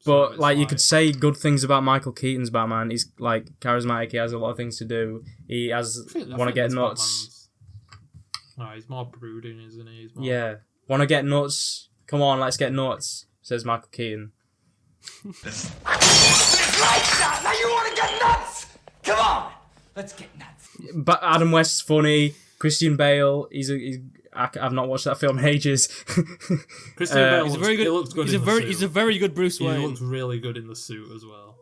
D: But like you could say good things about Michael Keaton's Batman. He's like charismatic. He has a lot of things to do. He has want to get nuts.
B: No, he's more brooding, isn't he?
D: Yeah, want to get nuts. Come on, let's get nuts. Says Michael Keaton.
C: It's like that. Now you want to get nuts? Come on, let's get nuts.
D: But Adam West's funny. Christian Bale. I've not watched that film in ages.
B: Christian Bale
A: he's a very good. He's a very good Bruce Wayne.
B: He looks really good in the suit as well.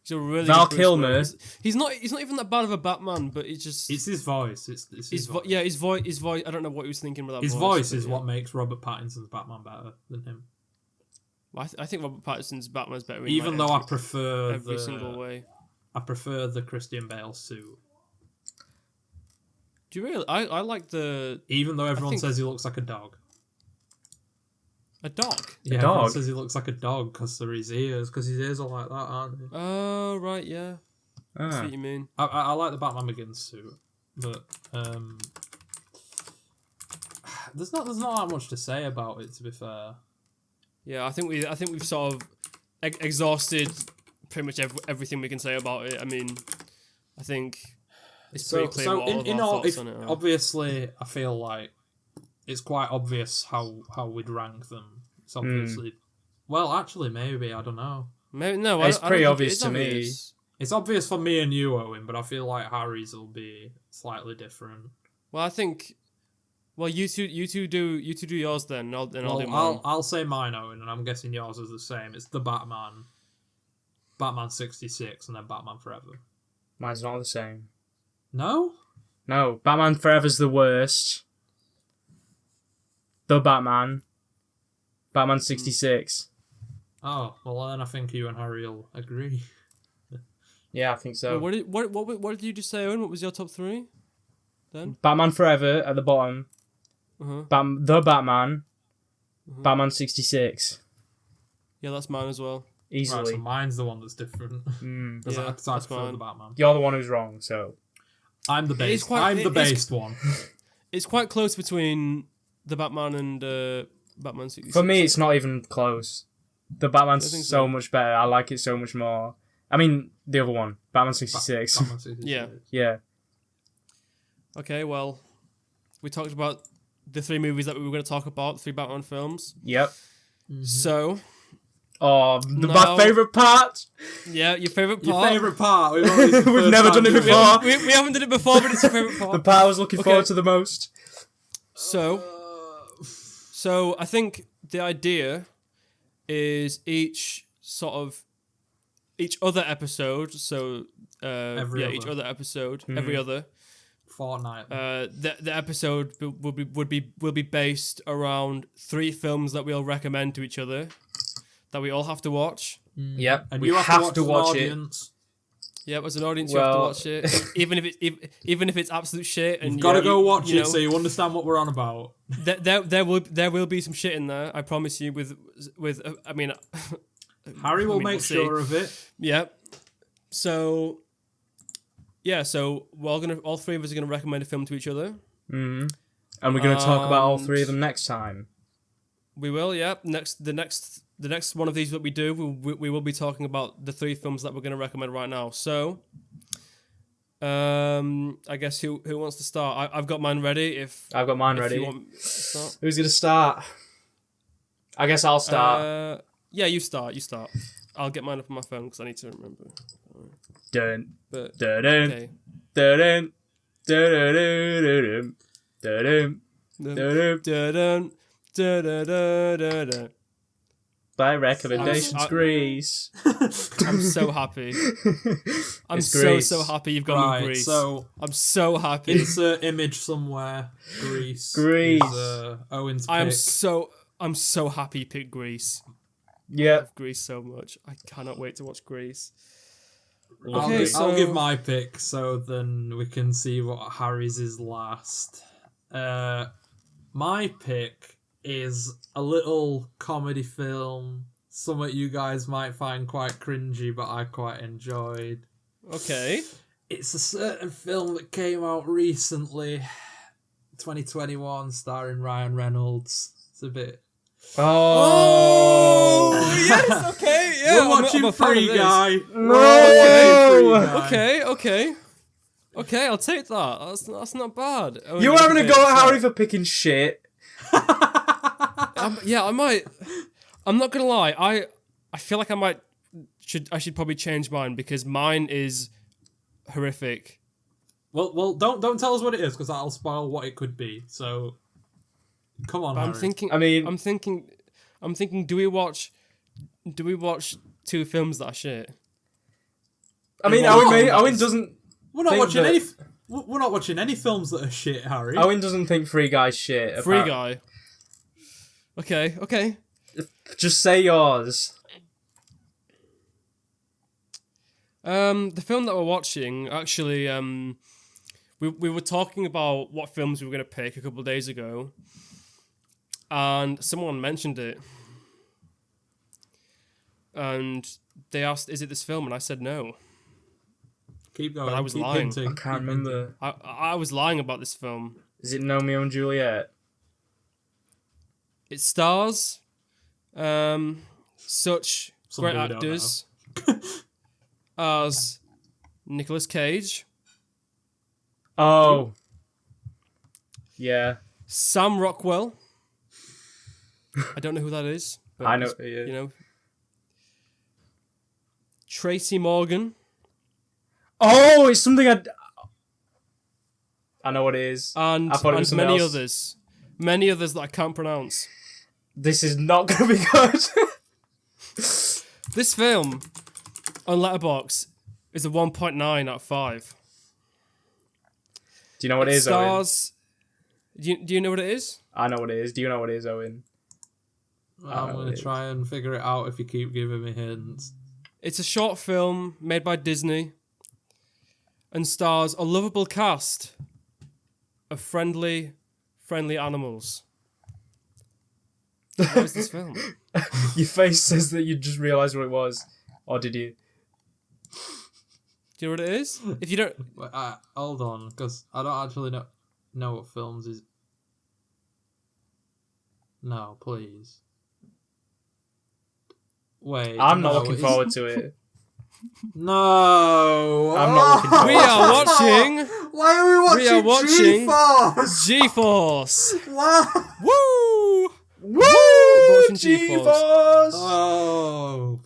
A: He's a really
D: Val
A: good
D: Kilmer.
A: He's not even that bad of a Batman, but it's
B: his voice. It's his voice.
A: Yeah, his voice. I don't know what he was thinking with that.
B: His voice is what makes Robert Pattinson's Batman better than him.
A: Well, I think Robert Pattinson's Batman's better.
B: Even though I prefer
A: every single way.
B: I prefer the Christian Bale suit.
A: Do you really? I like the.
B: Even though everyone says he looks like a dog.
A: A dog?
B: Yeah, everyone says he looks like a dog because of his ears. Because his ears are like that, aren't they?
A: Oh, right, yeah. I see what you mean.
B: I like the Batman Begins suit, but there's not that much to say about it. To be fair.
A: Yeah, I think we've sort of exhausted pretty much everything we can say about it. I mean, I think. It's pretty clear what all of our thoughts on it are.
B: Obviously, I feel like it's quite obvious how we'd rank them. It's obviously... Well, actually, maybe. I don't know.
A: No,
D: it's pretty obvious to me.
B: It's obvious for me and you, Owen, but I feel like Harry's will be slightly different.
A: Well, I think... Well, you two do yours then. I'll do mine.
B: I'll say mine, Owen, and I'm guessing yours is the same. It's the Batman 66, and then Batman Forever.
D: Mine's not the same.
B: No?
D: No, Batman Forever's the worst. The Batman 66.
B: Oh, well then I think you and Harry will agree.
D: Yeah, I think so.
A: Wait, what did you just say, Owen? What was your top 3? Then
D: Batman Forever at the bottom. The Batman. Batman 66.
A: Yeah, that's mine as well.
D: Easily.
B: Right, so mine's the one that's different.
A: Yeah,
B: I prefer the Batman.
D: You're the one who's wrong, so...
B: I'm the based one.
A: It's quite close between the Batman and Batman 66.
D: For me, it's not even close. The Batman's so much better. I like it so much more. I mean, the other one, Batman 66.
B: Batman 66.
A: Yeah.
D: Yeah.
A: Okay, well, we talked about the 3 movies that we were going to talk about, 3 Batman films.
D: Yep.
B: Mm-hmm.
A: So...
D: my favourite part.
A: Yeah, your favourite part.
B: Your favourite part.
D: We've never done it before.
A: We haven't done it before, but it's your favourite part.
D: The part I was looking forward to the most.
A: So I think the idea is each other episode. So each other episode, every other
B: fortnight.
A: The episode will be based around 3 films that we'll recommend to each other that we all have to watch.
D: Yep,
B: and
D: we
B: you
D: have to watch it.
A: Yeah, as an audience, you have to watch it, even if it's absolute shit. And
B: you've got to go watch it so you understand what we're on about.
A: There will be some shit in there. I promise you. With I mean,
B: Harry will make sure of it.
A: Yep. So, yeah. So all 3 of us are gonna recommend a film to each other.
D: Mm-hmm. And we're gonna talk about all 3 of them next time.
A: We will. Yeah. The next one of these that we do, we will be talking about the 3 films that we're going to recommend right now. So, I guess who wants to start? I've got mine ready.
D: I've got mine ready.
A: You want to start?
D: Who's going to start? I guess I'll start.
A: Yeah, you start. I'll get mine up on my phone because I need to remember.
D: Dun,
A: but
D: dun,
A: okay.
D: Dun, dun, dun, dun, dun. By recommendations, Grease.
A: I'm so happy. I'm so happy you've gone with Grease.
B: So
A: I'm so happy.
B: Insert image somewhere. Grease. Owen's pick.
A: I'm so happy you picked Grease.
D: Yeah.
A: I love Grease so much. I cannot wait to watch Grease.
B: I'll give my pick so then we can see what Harry's is last. My pick is a little comedy film, something you guys might find quite cringy, but I quite enjoyed.
A: Okay.
B: It's a certain film that came out recently, 2021, starring Ryan Reynolds. It's a bit...
D: Oh
A: yes, okay, yeah.
B: We're watching Free Guy.
D: No!
A: Okay, I'll take that. That's not bad.
D: You're having a go at Harry for picking shit.
A: Yeah, I might. I'm not gonna lie. I feel like I should probably change mine because mine is horrific.
B: Well, don't tell us what it is because that'll spoil what it could be. So, come on, Harry.
A: I'm thinking. Do we watch 2 films that are shit?
D: I mean, Owen doesn't.
B: We're not watching any. We're not watching any films that are shit, Harry.
D: Owen doesn't think Free Guy's shit.
A: Free Guy. Okay.
D: Just say yours.
A: The film that we're watching, actually, we were talking about what films we were going to pick a couple of days ago, and someone mentioned it, and they asked, "Is it this film?" And I said no.
B: Keep going.
A: But I was lying.
B: Hinting.
D: I can't remember.
A: I was lying about this film.
D: Is it Romeo and Juliet?
A: It stars such great actors as Nicolas Cage.
D: Oh. Yeah.
A: Sam Rockwell. I don't know who that is. But
D: I know.
A: You know. Tracy Morgan.
D: Oh, it's something I know what it is.
A: And many others. Many others that I can't pronounce.
D: This is not going to be good.
A: This film on Letterboxd is a 1.9 out of 5.
D: Do you know what it is, Owen?
A: Do you know what it is?
D: I know what it is. Do you know what it is, Owen?
B: I'm going to try and figure it out if you keep giving me hints.
A: It's a short film made by Disney and stars a lovable cast of friendly animals. What is this film?
D: Your face says that you just realised what it was. Or did you?
A: Do you know what it is? If you don't...
B: Hold on, because I don't actually know what films is... No, please. Wait.
D: I'm not looking forward to it.
B: No.
D: I'm not looking forward
A: We are watching.
B: Why are we watching?
A: We are watching
B: G-Force.
A: G-Force.
B: What?
A: Woo!
D: Woo!
A: G-Force.
B: Oh.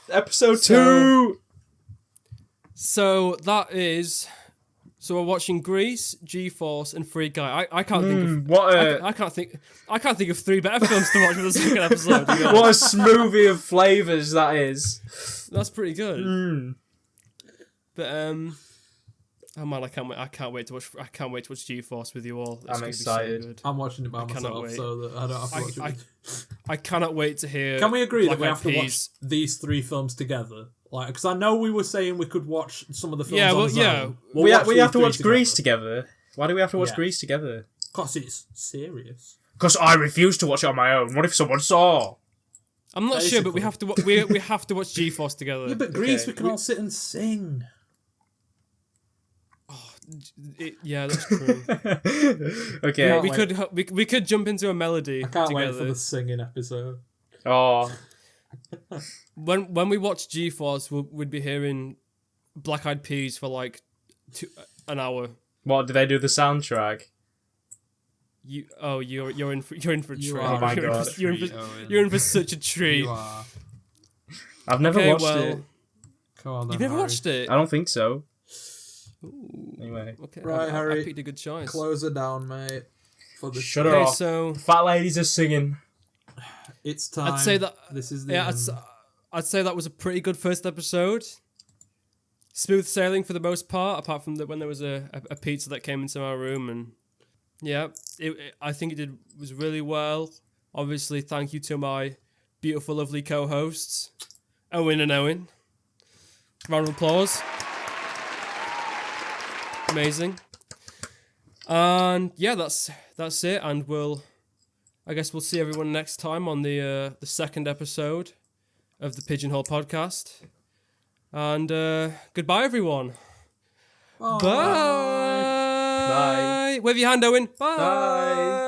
D: Episode 2.
A: So that is. So we're watching Grease, G-Force, and Free Guy. I can't think of I can't think of 3 better films to watch for the second episode.
D: What a smoothie of flavors that is.
A: That's pretty good. But oh man, I can't wait to watch G-Force with you all.
D: I'm excited.
A: So good.
B: I'm watching it by myself, so that I don't have to watch it.
A: I cannot wait to hear.
B: Can we agree
A: Black
B: that we
A: Eyed
B: have to watch these 3 films together? Like, because I know we were saying we could watch some of the films. On its own.
D: We have to watch Grease together. Why do we have to watch Grease together?
B: Because it's serious.
D: Because I refuse to watch it on my own. What if someone saw?
A: I'm not sure, but we have to. We have to watch G-Force together.
B: Yeah, but Grease, we can all sit and sing.
A: Yeah, that's true.
D: Okay,
A: we could jump into a melody.
B: I can't
A: together.
B: wait for the singing episode.
D: Oh.
A: When we watch G-Force, we'd be hearing Black Eyed Peas for like an hour.
D: What, do they do the soundtrack?
A: You're in for a treat.
D: Oh my god,
A: you're in for such a treat.
D: I've never watched it.
B: Come on, then,
A: You've never
B: Harry.
A: watched it?
D: I don't think so.
A: Ooh.
D: Anyway,
A: okay,
B: right, Harry.
A: I picked a good choice.
B: Close her down, mate.
D: Shut her off.
A: So
D: fat ladies are singing.
B: It's time.
A: I'd say that
B: this is the end.
A: I'd say that was a pretty good first episode. Smooth sailing for the most part, apart from when there was a pizza that came into my room, and yeah, I think it was really well. Obviously, thank you to my beautiful, lovely co-hosts, Owen and Owen. Round of applause. Amazing. And yeah, that's it. And I guess we'll see everyone next time on the second episode of the Pigeonhole Podcast. And goodbye, everyone.
B: Bye.
A: Bye. Bye. Wave your hand, Owen. Bye.
D: Bye.